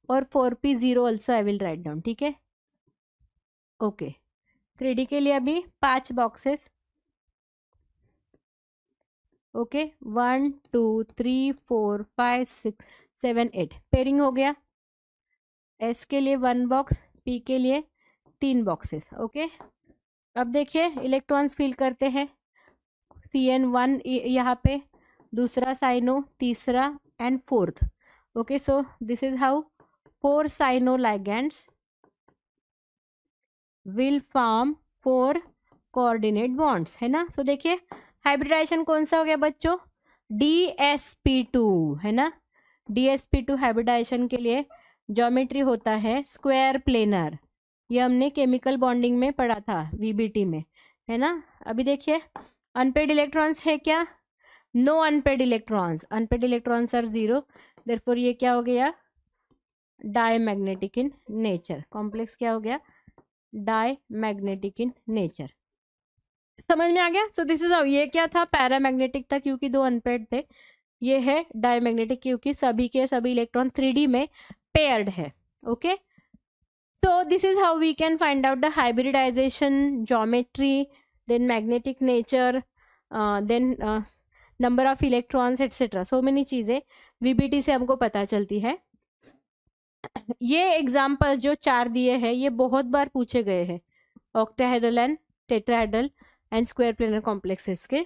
और 4p0 also I will write down. ठीक है. ओके 3d के लिए अभी 5 बॉक्सेस. ओके 1 2 3 4 5 6 7 8 पेयरिंग हो गया. S के लिए 1 बॉक्स, P के लिए 3 बॉक्सेस. ओके अब देखिए इलेक्ट्रॉन्स फिल करते हैं. Cn1 यहाँ पे, दूसरा साइनो, तीसरा and fourth. Okay so this is how 4 cyano ligands will form 4 coordinate bonds है ना. सो देखिए हाइब्रिडाइजेशन कौन सा हो गया बच्चों? DsP2 है ना. DsP2 हाइब्रिडाइजेशन के लिए ज्योमेट्री होता है स्क्वायर प्लेनर. ये हमने केमिकल बॉन्डिंग में पढ़ा था VBT में है ना. अभी देखिए अनपेड इलेक्ट्रॉन्स है क्या? No unpaired electrons. Unpaired electrons are 0. Therefore ये क्या हो गया? Diamagnetic in nature. कॉम्प्लेक्स क्या हो गया? Diamagnetic in nature. समझ में आ गया. सो दिस इज ये क्या था? पैरामैग्नेटिक था क्योंकि 2 अनपेड थे. ये है डायमैग्नेटिक क्योंकि सभी के सभी इलेक्ट्रॉन 3D में पेयर्ड है. Okay so this is how we can find out the hybridisation, geometry, then magnetic nature, then number of electrons etcetera. So many चीज़ें VBT से हमको पता चलती है. ये एग्जाम्पल जो 4 दिए हैं ये बहुत बार पूछे गए हैं. Octahedral and tetrahedral and square planar complexes के.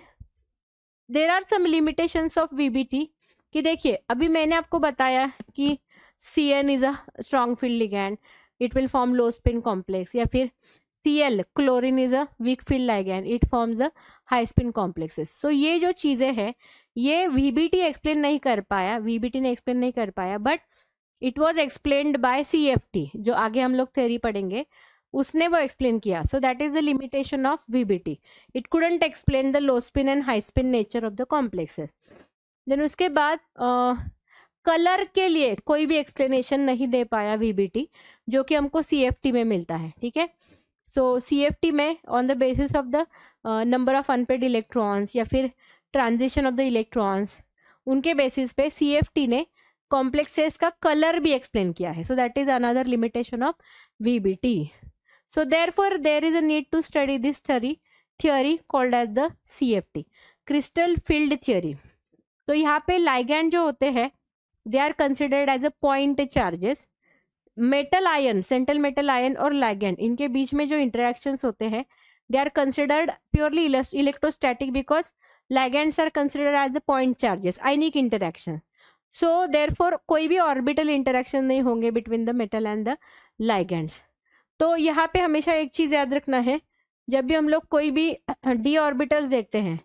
There are some limitations of VBT कि देखिए अभी मैंने आपको बताया कि CN is a strong field ligand, it will form low spin complex, या फिर Cl chlorine is a weak field ligand, it forms the high spin complexes. So ये जो चीज़ें हैं ये VBT एक्सप्लेन नहीं कर पाया, VBT ने एक्सप्लेन नहीं कर पाया, but it was explained bye CFT, जो आगे हम लोग थ्योरी पढ़ेंगे उसने वो एक्सप्लेन किया। So that is the limitation of VBT, it couldn't explain the low spin and high spin nature of the complexes. Then उसके बाद कलर के लिए कोई भी एक्सप्लेनेशन नहीं दे पाया VBT, जो कि हमको CFT में मिलता है, ठीक है। सो CFT में on the basis of the number of unpaired electrons या फिर ट्रांजिशन ऑफ द इलेक्ट्रॉन्स, उनके बेसिस पे CFT ने कॉम्प्लेक्सेस का कलर भी एक्सप्लेन किया है। So that is another limitation of VBT. So therefore there is a need to study this theory called as the CFT, crystal field theory. तो यहाँ पे ligand जो होते हैं they are considered as a point charges. Metal ion, central metal ion और ligand, इनके बीच में जो interactions होते हैं they are considered purely electrostatic because ligands are considered as the point charges, ionic interaction. So therefore कोई भी orbital interaction नहीं होंगे between the metal and the ligands. तो यहाँ पे हमेशा एक चीज़ याद रखना है, जब भी हम लोग कोई भी d ऑर्बिटल्स देखते हैं,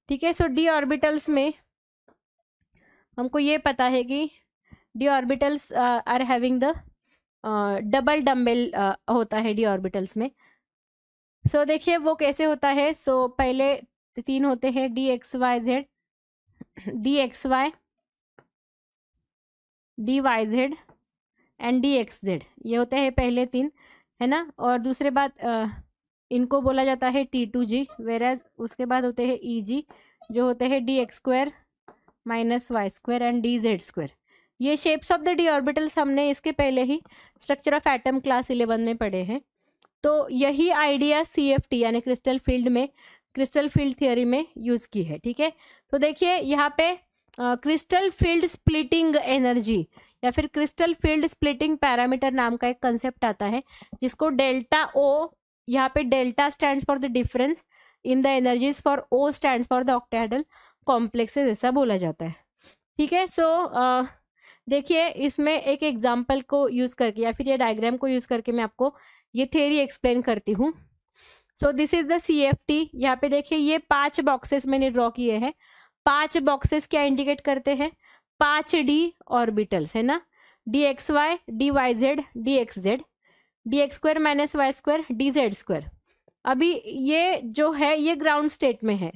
ठीक है। सो d ऑर्बिटल्स में हमको ये पता है कि d orbitals are having the double dumbbell होता है d ऑर्बिटल्स में। सो देखिए वो कैसे होता है। सो पहले 3 होते हैं dxyz, dxy, dyz and dxz, ये होते हैं पहले 3, है ना। और दूसरे बात इनको बोला जाता है T2g, वेराज उसके बाद होते हैं Eg, जो होते हैं dx² minus y² and dz²। ये shapes of the d orbitals हमने इसके पहले ही स्ट्रक्चर ऑफ एटम क्लास 11 में पढ़े हैं। तो यही आइडिया CFT यानी क्रिस्टल फील्ड में, क्रिस्टल फील्ड थियोरी में यूज़ की है, ठीक है। तो देखिए यहाँ पे क्रिस्टल फील्ड स्प्लिटिंग एनर्जी या फिर क्रिस्टल फील्ड स्प्लिटिंग पैरामीटर नाम का एक कंसेप्ट आता है, जिसको डेल्टा O, यहाँ पे delta stands for the difference in the energies for O stands for the octahedral complexes, ऐसा बोला जाता है, ठीक है। सो देखिए इसमें एक एग्जाम्पल को यूज़ करके या फिर ये डायग्राम को यूज़ करके मैं आपको ये थ्योरी एक्सप्लेन करती हूँ। सो दिस इज द CFT। यहाँ पे देखिए ये 5 बॉक्सेस मैंने ड्रॉ किए हैं। 5 बॉक्सेस क्या इंडिकेट करते हैं? 5 d ऑर्बिटल्स, है ना, dxy, dyz, dxz, dx² minus y² dz²। अभी ये जो है ये ग्राउंड स्टेट में है,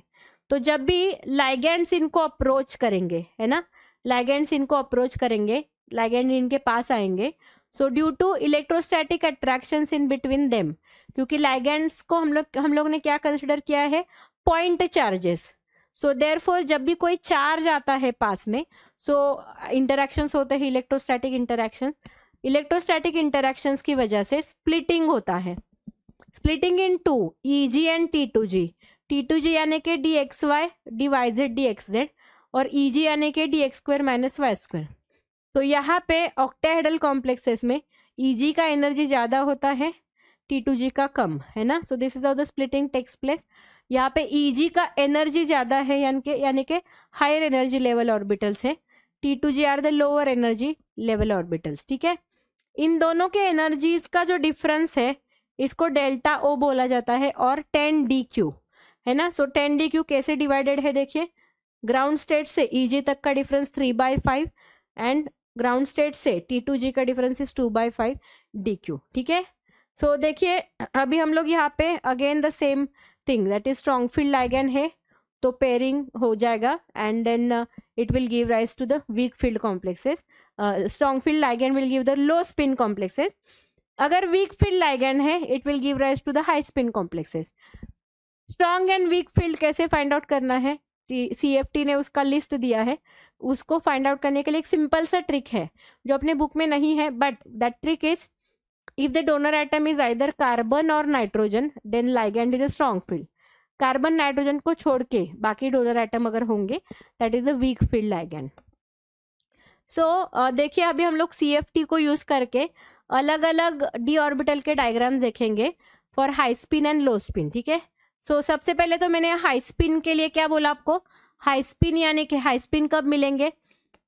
तो जब भी लाइगैंड्स इनको अप्रोच करेंगे, है ना, लाइगैंड्स इनको अप्रोच करेंगे, लाइगैंड इनके पास आएंगे, so due to electrostatic attractions in between them, क्योंकि लाइगैंड्स को हम लोग ने क्या कंसिडर किया है? Point charges. सो देयरफॉर जब भी कोई चार्ज आता है पास में, सो इंटरेक्शंस होते हैं इलेक्ट्रोस्टैटिक इंटरेक्शन, इलेक्ट्रोस्टैटिक इंटरेक्शंस की वजह से स्प्लिटिंग होता है, splitting in 2 Eg and T2g, T2g यानी कि dxy, dyz, dxz और Eg यानी कि dx² माइनस y²। तो यहाँ पे ऑक्टाहेड्रल कॉम्प्लेक्सेस में Eg का एनर्जी ज़्यादा होता है, T2g का कम, है ना। So this is how the splitting takes place. यहाँ पे Eg का एनर्जी ज़्यादा है, यानी कि हायर एनर्जी लेवल ऑर्बिटल्स है, T2g are the lower energy level orbitals, ठीक है। इन दोनों के एनर्जीज का जो डिफरेंस है इसको डेल्टा O बोला जाता है और 10dq, है ना। सो 10dq कैसे डिवाइडेड है? देखिए ग्राउंड स्टेट से Eg तक का डिफरेंस 3/5 एंड ग्राउंड स्टेट से T2g का डिफरेंस इज 2/5 dq, ठीक है। सो देखिए अभी हम लोग यहाँ पे again the same thing, that is strong field ligand है तो पेयरिंग हो जाएगा and then it will give rise to the weak field complexes. Strong field ligand will give the low spin complexes. अगर वीक फील्ड लाइगैंड है it will give rise to the high spin complexes. Strong and weak field कैसे find out करना है? CFT ने उसका list दिया है, उसको फाइंड आउट करने के लिए एक सिंपल सा ट्रिक है जो अपने बुक में नहीं है, but that trick is if the donor atom is either carbon or nitrogen then ligand is a strong field. Carbon nitrogen को छोड़ के बाकी डोनर एटम अगर होंगे that is the weak field ligand. So देखिए अभी हम लोग CFT को यूज करके अलग अलग d ऑर्बिटल के डायग्राम देखेंगे for high spin and low spin, ठीक है। सो सबसे पहले तो मैंने हाई स्पिन के लिए क्या बोला आपको? हाई स्पिन यानी कि हाई स्पिन कब मिलेंगे?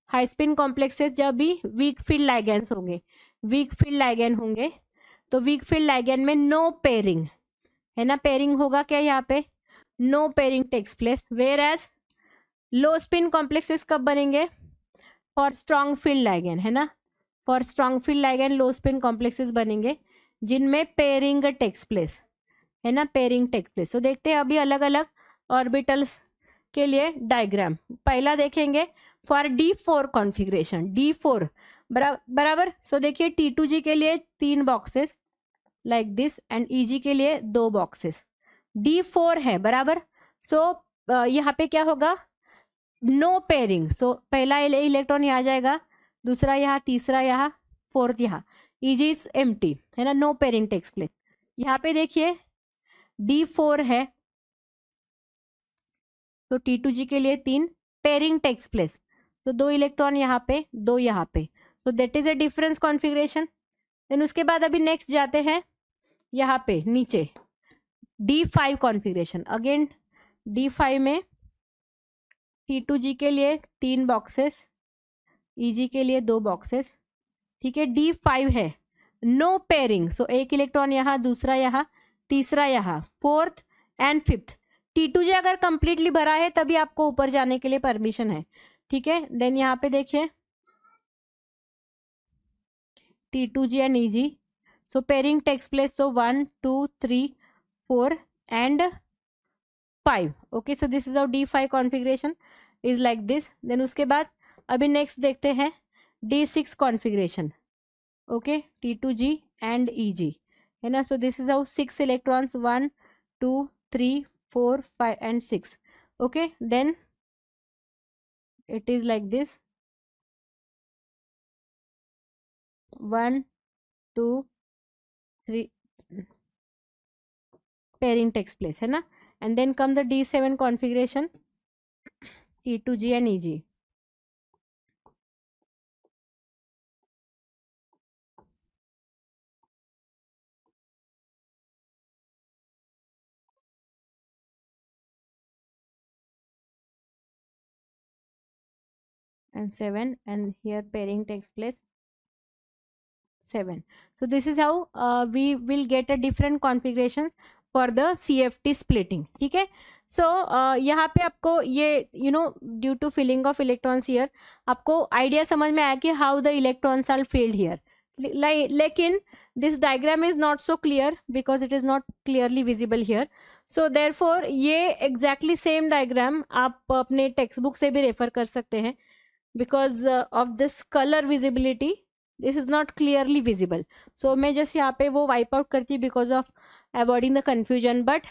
हाई स्पिन कॉम्प्लेक्सेस जब भी वीक फील्ड लाइगेंड्स होंगे, वीक फील्ड लाइगेंड होंगे, तो वीक फील्ड लाइगेंड में नो पेयरिंग है ना, पेयरिंग होगा क्या यहाँ पे, no pairing takes place. Whereas low spin complexes कब बनेंगे, फॉर स्ट्रॉन्ग फील्ड लाइगेंड है ना, for strong field ligand low spin complexes बनेंगे जिनमें पेयरिंग टेक्स प्लेस है ना, पेयरिंग टेक्स प्लेस। तो देखते हैं अभी अलग अलग ऑर्बिटल्स के लिए डायग्राम। पहला देखेंगे फॉर D4 कॉन्फ़िगरेशन, D4 बराबर। सो देखिए T2G के लिए 3 boxes like this and EG के लिए 2 बॉक्सेस, D4 है बराबर। सो यहाँ पे क्या होगा, नो पेयरिंग। सो पहला इलेक्ट्रॉन यहाँ जाएगा, दूसरा यहाँ, तीसरा यहाँ, फोर्थ यहाँ, EG इज एम्प्टी है ना, नो पेयरिंग टेक्स प्लेस। यहाँ पे देखिए D4 है, तो T2G के लिए 3 पेयरिंग टेक्स प्लेस, तो 2 इलेक्ट्रॉन यहाँ पे, 2 यहाँ पे, तो that is a difference configuration. देन उसके बाद अभी नेक्स्ट जाते हैं यहाँ पे नीचे D5 कॉन्फ़िगरेशन। अगेन D5 में T2G के लिए 3 बॉक्सेस, EG के लिए 2 बॉक्सेस, ठीक है। D5 है, नो पेयरिंग, सो एक इलेक्ट्रॉन यहाँ, दूसरा यहाँ, तीसरा यहाँ, फोर्थ एंड फिफ्थ। T2G अगर कंप्लीटली भरा है तभी आपको ऊपर जाने के लिए परमिशन है, ठीक है। देन यहाँ पे देखिए T2G and EG, so pairing takes place, so 1 2 3 4 and 5, okay. So this is our D5 configuration is like this. Then उसके बाद अभी नेक्स्ट देखते हैं D6 configuration, okay, T2G and EG है ना। So this is our 6 electrons, 1 2 3 4 5 and 6, okay. Then it is like this, 1 2 3 pairing takes place है ना। and then come the D7 configuration, T2G and EG, and 7, and here pairing takes place 7. So this is how we will get a different configurations for the CFT splitting, ठीक है। सो यहाँ पे आपको ये due to filling of electrons here आपको idea समझ में आया कि how the electrons are filled here, लेकिन this diagram is not so clear because it is not clearly visible here. So therefore ये एग्जैक्टली सेम डायग्राम आप अपने text book से भी रेफर कर सकते हैं, because of this colour visibility this is not clearly visible. So मैं just यहाँ पे वो वाइप आउट करती हूँ because of avoiding the confusion. But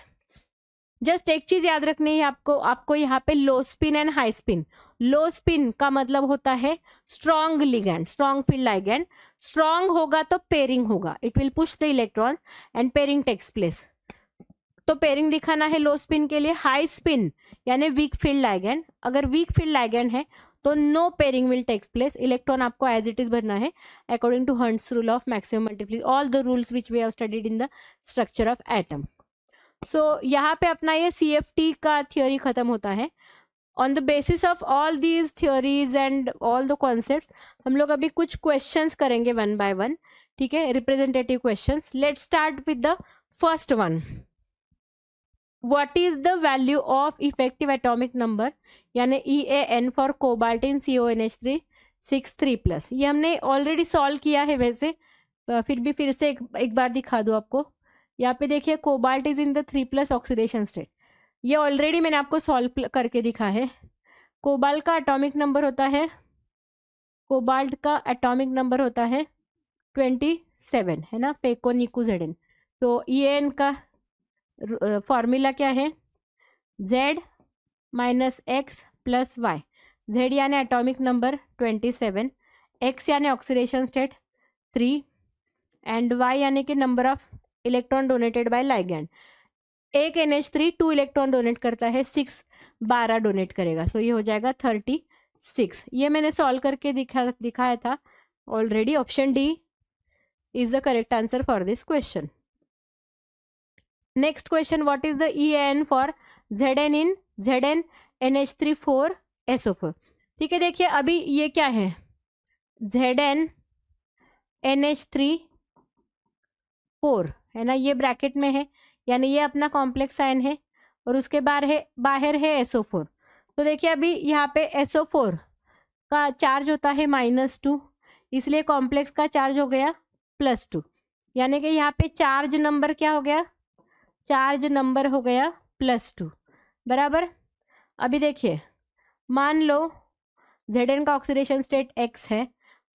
just एक चीज याद रखनी है आपको यहाँ पे low spin and high spin. Low spin का मतलब होता है strong ligand, strong field ligand. Strong होगा तो पेयरिंग होगा, it will push the electron and pairing takes place, तो पेयरिंग दिखाना है लो स्पिन के लिए। हाई स्पिन यानी वीक फील्ड लाइगैंड, अगर वीक फील्ड लाइगैंड है तो no pairing will takes place, electron आपको एज इट इज भरना है according to Hund's rule of maximum multiplication, all the rules which we have studied in the structure of atom. So यहाँ पे अपना ये CFT का थियोरी खत्म होता है। On the basis of all these theories and all the concepts हम लोग अभी कुछ क्वेश्चंस करेंगे वन बाय वन, ठीक है, representative questions. Let's start with the first one. What is the value of effective atomic number यानी EAN for cobalt in CONH3 6 3+? ये हमने ऑलरेडी सॉल्व किया है वैसे, फिर से एक बार दिखा दूँ आपको। यहाँ पे देखिए cobalt is in the 3+ oxidation state, ये ऑलरेडी मैंने आपको सॉल्व करके दिखा है। कोबाल्ट का एटॉमिक नंबर होता है, कोबाल्ट का एटॉमिक नंबर होता है 27 है ना, पेकोनिकुजेडन। तो EAN का फॉर्मूला क्या है, Z minus x plus y. Z यानी एटॉमिक नंबर 27, X यानी ऑक्सीडेशन स्टेट 3 एंड Y यानी कि number of electron donated by ligand. एक NH3 2 इलेक्ट्रॉन डोनेट करता है, 6 12 डोनेट करेगा, सो ये हो जाएगा 36। ये मैंने सॉल्व करके दिखाया था already. Option D is the correct answer for this question. Next question, what is the EAN for Zn in Zn NH3 4 SO4? ठीक है, देखिए अभी ये क्या है, ZnNH3 4 है ना, ये ब्रैकेट में है, यानी ये अपना कॉम्प्लेक्स आयन है, और उसके बाहर है SO4। तो देखिए अभी यहाँ पे SO4 का चार्ज होता है -2, इसलिए कॉम्प्लेक्स का चार्ज हो गया +2, यानी कि यहाँ पे चार्ज नंबर क्या हो गया, चार्ज नंबर हो गया +2 बराबर। अभी देखिए मान लो Zn का ऑक्सीडेशन स्टेट X है,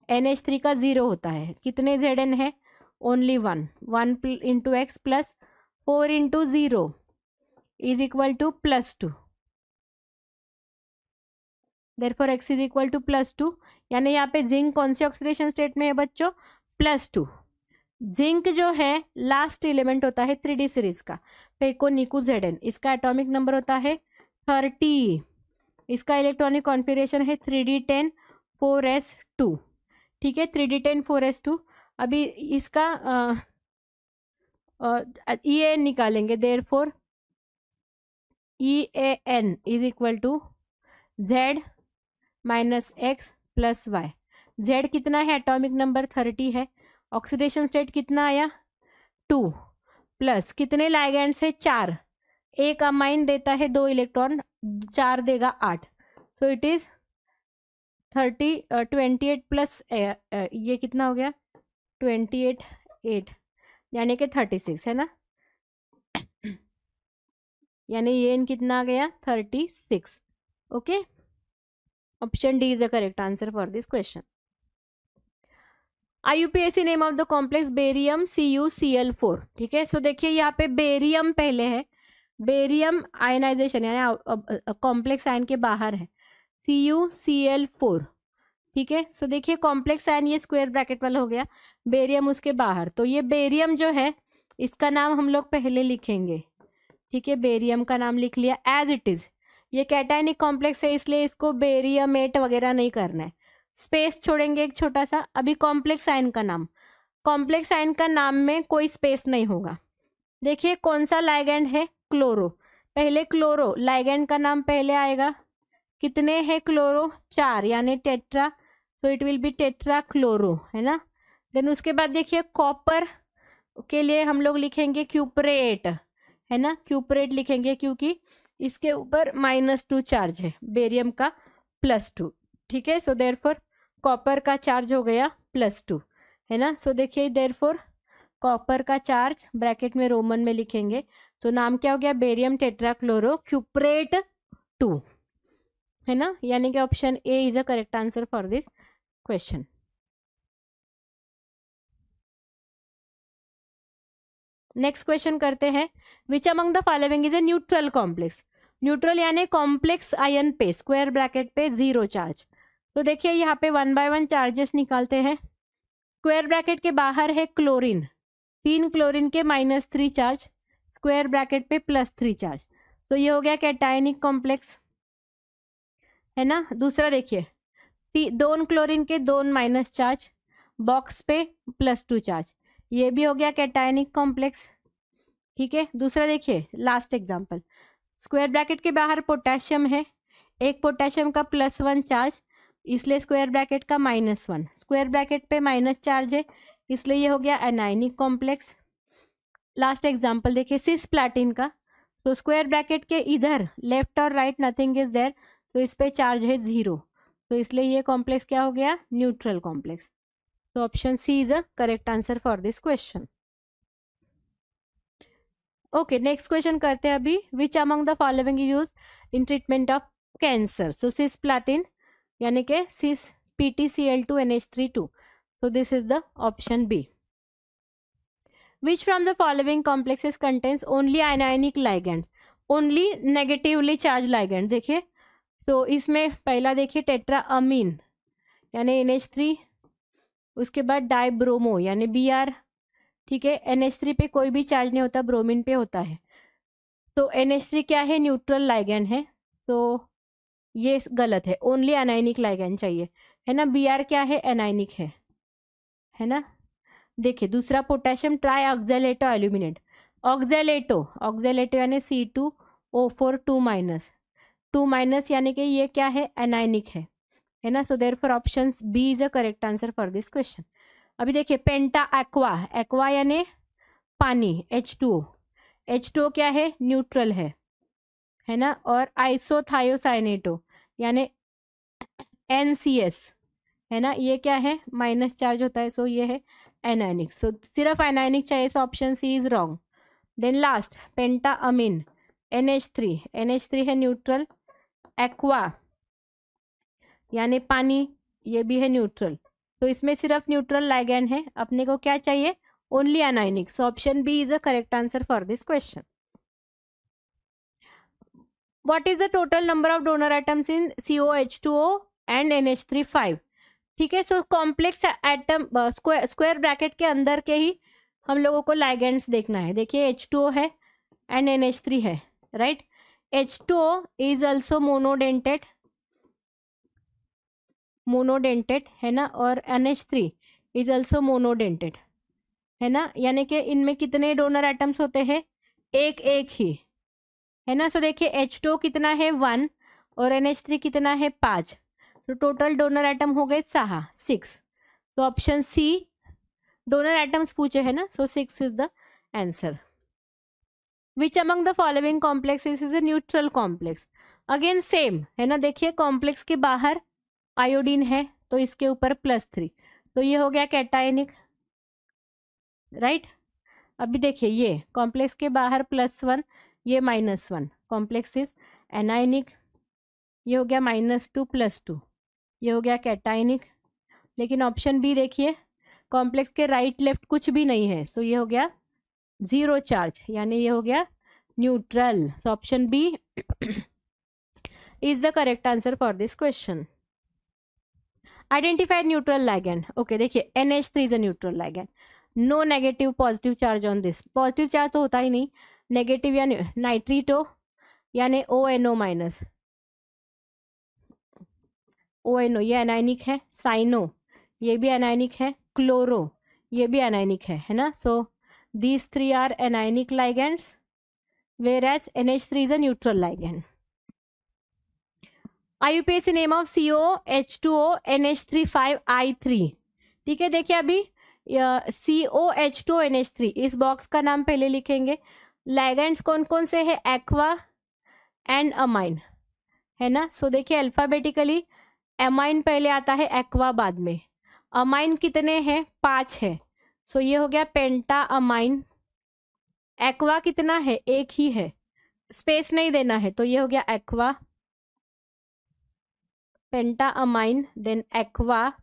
NH3 का 0 होता है, कितने Zn है, only 1 into X plus 4 into 0 is equal to +2, therefore X is equal to +2, यानी यहाँ पे जिंक कौन से ऑक्सीडेशन स्टेट में है बच्चों, +2। जिंक जो है लास्ट एलिमेंट होता है 3D सीरीज का, पेको निकू Zn, इसका एटॉमिक नंबर होता है 30, इसका इलेक्ट्रॉनिक कॉन्फिगरेशन है 3D10 4s2, ठीक है, 3D10 4s2। अभी इसका EAN निकालेंगे, therefore EAN is equal to Z minus X plus Y। Z कितना है, एटॉमिक नंबर 30 है, ऑक्सीडेशन स्टेट कितना आया 2, प्लस कितने लाइगेंड्स है 4, एक अमाइन देता है 2 इलेक्ट्रॉन, 4 देगा 8, सो इट इज 28 प्लस ये कितना हो गया 28 यानी कि 36 है ना, यानी ये कितना आ गया 36। Okay, option D is the correct answer for this question. IUPAC name of the complex barium CuCl4, ठीक है। सो देखिए यहाँ पे बेरियम पहले है, बेरियम आयनाइजेशन यानी कॉम्प्लेक्स आयन के बाहर है, CuCl4, ठीक है। सो देखिए कॉम्प्लेक्स आयन ये स्क्वायर ब्रैकेट वाला हो गया, बेरियम उसके बाहर, तो ये बेरियम जो है इसका नाम हम लोग पहले लिखेंगे, ठीक है, बेरियम का नाम लिख लिया एज इट इज। ये कैटायनिक कॉम्प्लेक्स है इसलिए इसको बेरियमेट वगैरह नहीं करना है, स्पेस छोड़ेंगे एक छोटा सा। अभी कॉम्प्लेक्स आयन का नाम, कॉम्प्लेक्स आयन का नाम में कोई स्पेस नहीं होगा। देखिए कौन सा लाइगैंड है, क्लोरो, पहले क्लोरो लाइगैंड का नाम पहले आएगा, कितने हैं क्लोरो 4, यानी tetra, so it will B tetra chloro, है ना। देन उसके बाद देखिए कॉपर के लिए हम लोग लिखेंगे क्यूपरेट, है ना, क्यूपरेट लिखेंगे क्योंकि इसके ऊपर -2 चार्ज है, बेरियम का +2, ठीक है। सो देयरफॉर कॉपर का चार्ज हो गया +2, है ना। सो देखिए देयरफॉर कॉपर का चार्ज ब्रैकेट में रोमन में लिखेंगे, तो नाम क्या हो गया, बेरियम टेट्राक्लोरो क्यूपरेट 2, है ना, यानी कि option A is a correct answer for this question. Next question करते हैं, विच among the following is a neutral complex, neutral यानी कॉम्प्लेक्स आयन पे स्क्वायर ब्रैकेट पे 0 चार्ज। तो देखिए यहाँ पे 1 by 1 चार्जेस निकालते हैं, स्क्वायर ब्रैकेट के बाहर है क्लोरीन, 3 क्लोरीन के -3 चार्ज, स्क्वायर ब्रैकेट पे +3 चार्ज, तो ये हो गया कैटायनिक कॉम्प्लेक्स, है ना। दूसरा देखिए 2 क्लोरीन के 2 माइनस चार्ज, बॉक्स पे +2 चार्ज, ये भी हो गया कैटायनिक कॉम्प्लेक्स, ठीक है। दूसरा देखिए लास्ट एग्जांपल, स्क्वायर ब्रैकेट के बाहर पोटेशियम है, एक पोटेशियम का +1 चार्ज, इसलिए स्क्वायर ब्रैकेट का -1, स्क्वायर ब्रैकेट पे माइनस चार्ज है इसलिए ये हो गया एनायनिक कॉम्प्लेक्स। लास्ट एग्जांपल देखिए सिस प्लैटिन का, तो स्क्वायर ब्रैकेट के इधर लेफ्ट और राइट नथिंग इज देयर, तो इस पे चार्ज है 0, तो इसलिए ये कॉम्प्लेक्स क्या हो गया, न्यूट्रल कॉम्प्लेक्स। तो option C is a correct answer for this question. Okay, next question करते हैं अभी, which among the following use in treatment of cancer, so cisplatin यानी कि सिस PtCl2NH3 2, so this is the option B. Which from the following complexes contains only ionic ligands, only negatively charged ligand, देखिए तो इसमें पहला देखिए tetra amine यानी NH3, उसके बाद डाइब्रोमो यानी Br, ठीक है। NH3 पे कोई भी चार्ज नहीं होता, ब्रोमीन पे होता है, तो NH3 क्या है, न्यूट्रल लाइगैंड है, तो ये गलत है, ओनली एनाइनिक लाइगैंड चाहिए, है ना। Br क्या है, एनाइनिक है ना। देखिए दूसरा potassium try oxalato aluminate, oxalato यानी C2O4 2 माइनस यानी कि ये क्या है, एनाइनिक है, है ना. So therefore option B is a correct answer for this question. अभी देखिए पेंटा एक्वा, एक्वा यानी पानी, H2O. H2O क्या है, न्यूट्रल है ना. और आइसोथायोसाइनेटो यानी NCS है ना, ये क्या है, माइनस चार्ज होता है. सो ये है एनायनिक. सो सिर्फ एनायनिक चाहिए, so option C is wrong. Then last penta amine NH3, NH3 है न्यूट्रल. एक्वा यानी पानी, ये भी है न्यूट्रल. तो इसमें सिर्फ न्यूट्रल लाइगैंड है, अपने को क्या चाहिए, only anionic. So option B is a correct answer for this question. What is the total number of donor atoms in COH2O and NH3 5. ठीक है. So complex atom square bracket के अंदर के ही हम लोगों को लाइगेंड्स देखना है. देखिए H2O है एंड NH3 है, right. H2O is also monodentate है ना, और NH3 इज ऑल्सो मोनोडेंटेड है ना. यानी कि इनमें कितने डोनर एटम्स होते हैं, एक एक ही है ना. सो देखिए H2O कितना है 1 और NH3 कितना है 5. तो टोटल डोनर एटम हो गए 6. तो ऑप्शन सी, डोनर एटम्स पूछे है ना, सो 6 is the answer. Which among the following complexes is a neutral complex. Again same है ना. देखिए कॉम्प्लेक्स के बाहर आयोडीन है तो इसके ऊपर +3, तो ये हो गया कैटायनिक, राइट. अभी देखिए ये कॉम्प्लेक्स के बाहर +1, ये -1, कॉम्प्लेक्स इज एनायनिक. ये हो गया -2 +2, ये हो गया कैटायनिक. लेकिन ऑप्शन बी देखिए कॉम्प्लेक्स के राइट लेफ्ट कुछ भी नहीं है, सो ये हो गया 0 चार्ज, यानी ये हो गया neutral. So option B is the correct answer for this question. Identified neutral ligand. Okay देखिए NH3 is a neutral ligand. No negative positive charge on this. Positive charge तो होता ही नहीं. नेगेटिव यानी नाइट्रीटो यानी ONO-, ONO ये anionic है. Cyano ये भी एनायनिक है. क्लोरो ये भी एनायनिक है ना. सो these 3 are anionic ligands whereas NH3 is a neutral ligand. IUPAC name of CO H2O NH3 5I3. ठीक है. देखिए अभी COH2 NH3 इस बॉक्स का नाम पहले लिखेंगे. लाइगैंड्स कौन कौन से है, एक्वा एंड अमाइन है ना. सो देखिए अल्फाबेटिकली अमाइन पहले आता है, एक्वा बाद में. अमाइन कितने हैं, 5 है. सो ये हो गया पेंटा अमाइन. एक्वा कितना है, एक ही है, स्पेस नहीं देना है, तो ये हो गया एक्वा पेंटा अमाइन देन एक्वा.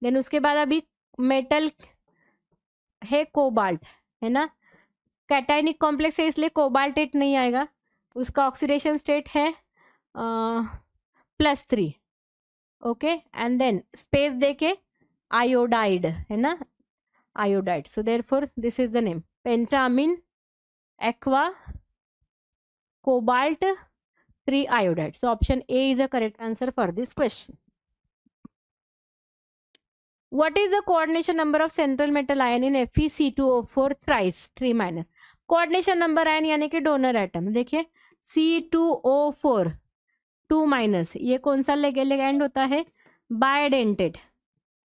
देन उसके बाद अभी मेटल है कोबाल्ट है ना. कैटायनिक कॉम्प्लेक्स है इसलिए कोबाल्टेट नहीं आएगा. उसका ऑक्सीडेशन स्टेट है +3. ओके. एंड देन स्पेस देके आयोडाइड है ना, iodide. So therefore this is the name pentamine aqua cobalt 3 iodide. So option A is the correct answer for this question. What is the coordination number of central metal ion in FeC2O4 thrice 3-? coordination number ion यानी कि donor atom. देखिए C2O4 2-, ये कौन सा ligand होता है, बायडेंटेड.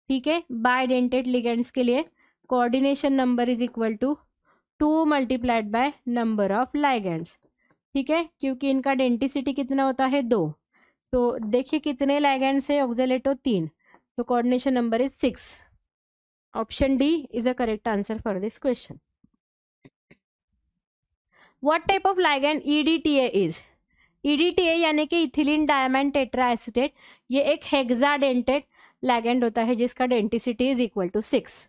ठीक है. बायडेंटेड लिगैंड्स के लिए coordination number is equal to 2 multiplied by number of ligands. ठीक है. क्योंकि इनका डेंटिसिटी कितना होता है 2. तो देखिए कितने लाइगैंड्स है, ऑक्जेलेटो 3, तो coordination number is 6. Option D is the correct answer for this question. What type of ligand EDTA is. EDTA यानी कि इथिलीन डायमंड टेट्रा एसीटेट. ये एक हेक्साडेंटेड लाइगैंड होता है जिसका denticity is equal to 6.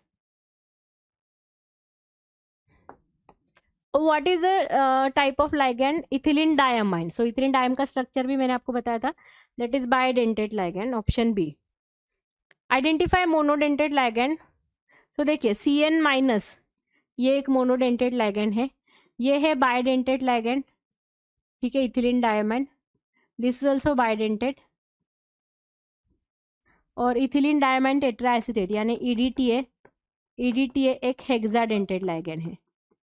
What is the type of ligand, ethylene diamine. So ethylene diamine का structure भी मैंने आपको बताया था, that is bidentate ligand. Option B. Identify monodentate ligand. तो देखिए CN-, ये एक मोनोडेंटेड लाइगैंड है. ये है बायडेंटेड लाइगैंड. ठीक है. Ethylene diamine, this is also bidentate. और इथिलीन डायमाइन टेट्रा एसीटेट यानी EDTA एक हेक्साडेंटेड लाइगैंड है.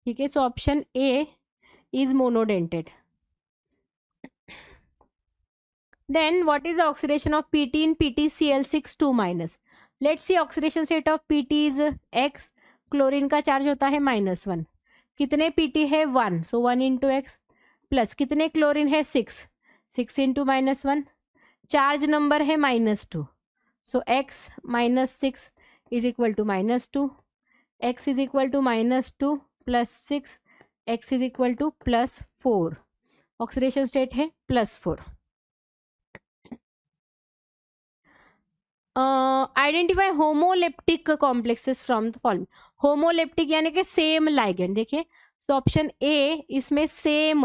ठीक है. So option A is monodentate. Then what is the oxidation of PT in PtCl6 2 minus? Let's see oxidation state of PT is X. Chlorine का charge होता है -1. कितने PT है 1, so 1 into X प्लस कितने chlorine है 6 into -1. Charge number है -2, so X minus 6 is equal to -2. X is equal to -2 plus 6. X is equal to +4. Oxidation state है +4. Identify homoleptic complexes from the following. Homoleptic यानी कि same ligand. देखिए तो option A, इसमें same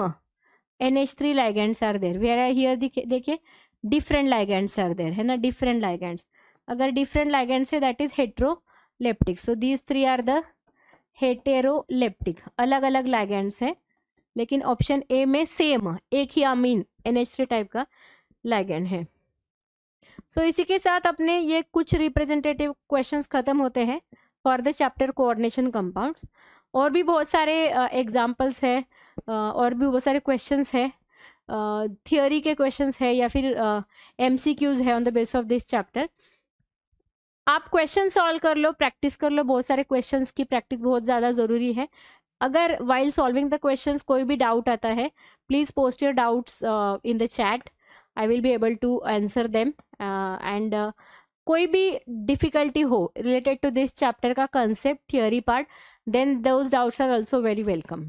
NH3 ligands are there, where are here देखिए different ligands are there, है ना, different ligands. अगर डिफरेंट लाइगेंड्स है that is heteroleptic. So these 3 are the heteroleptic. अलग अलग लाइगेंड्स है लेकिन ऑप्शन ए में सेम एक ही अमीन NH3 टाइप का लाइगेंड है. सो इसी के साथ अपने ये कुछ रिप्रेजेंटेटिव क्वेश्चंस खत्म होते हैं for the chapter coordination compounds. और भी बहुत सारे एग्जांपल्स है और भी बहुत सारे क्वेश्चंस है, थियोरी के क्वेश्चंस है या फिर MCQs है on the base of this chapter. आप क्वेश्चन सॉल्व कर लो, प्रैक्टिस कर लो. बहुत सारे क्वेश्चंस की प्रैक्टिस बहुत ज़्यादा ज़रूरी है. अगर वाइल सॉल्विंग द क्वेश्चंस कोई भी डाउट आता है, please post your doubts in the chat. I will be able to answer them and कोई भी डिफ़िकल्टी हो रिलेटेड टू दिस चैप्टर का concept, theory part, then those doubts are also very welcome.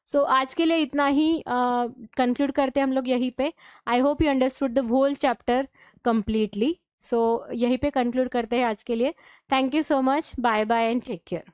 So आज के लिए इतना ही conclude करते हैं हम लोग यहीं पे. I hope you understood the whole chapter completely. So यहीं पे कंक्लूड करते हैं आज के लिए. Thank you so much. Bye bye and take care.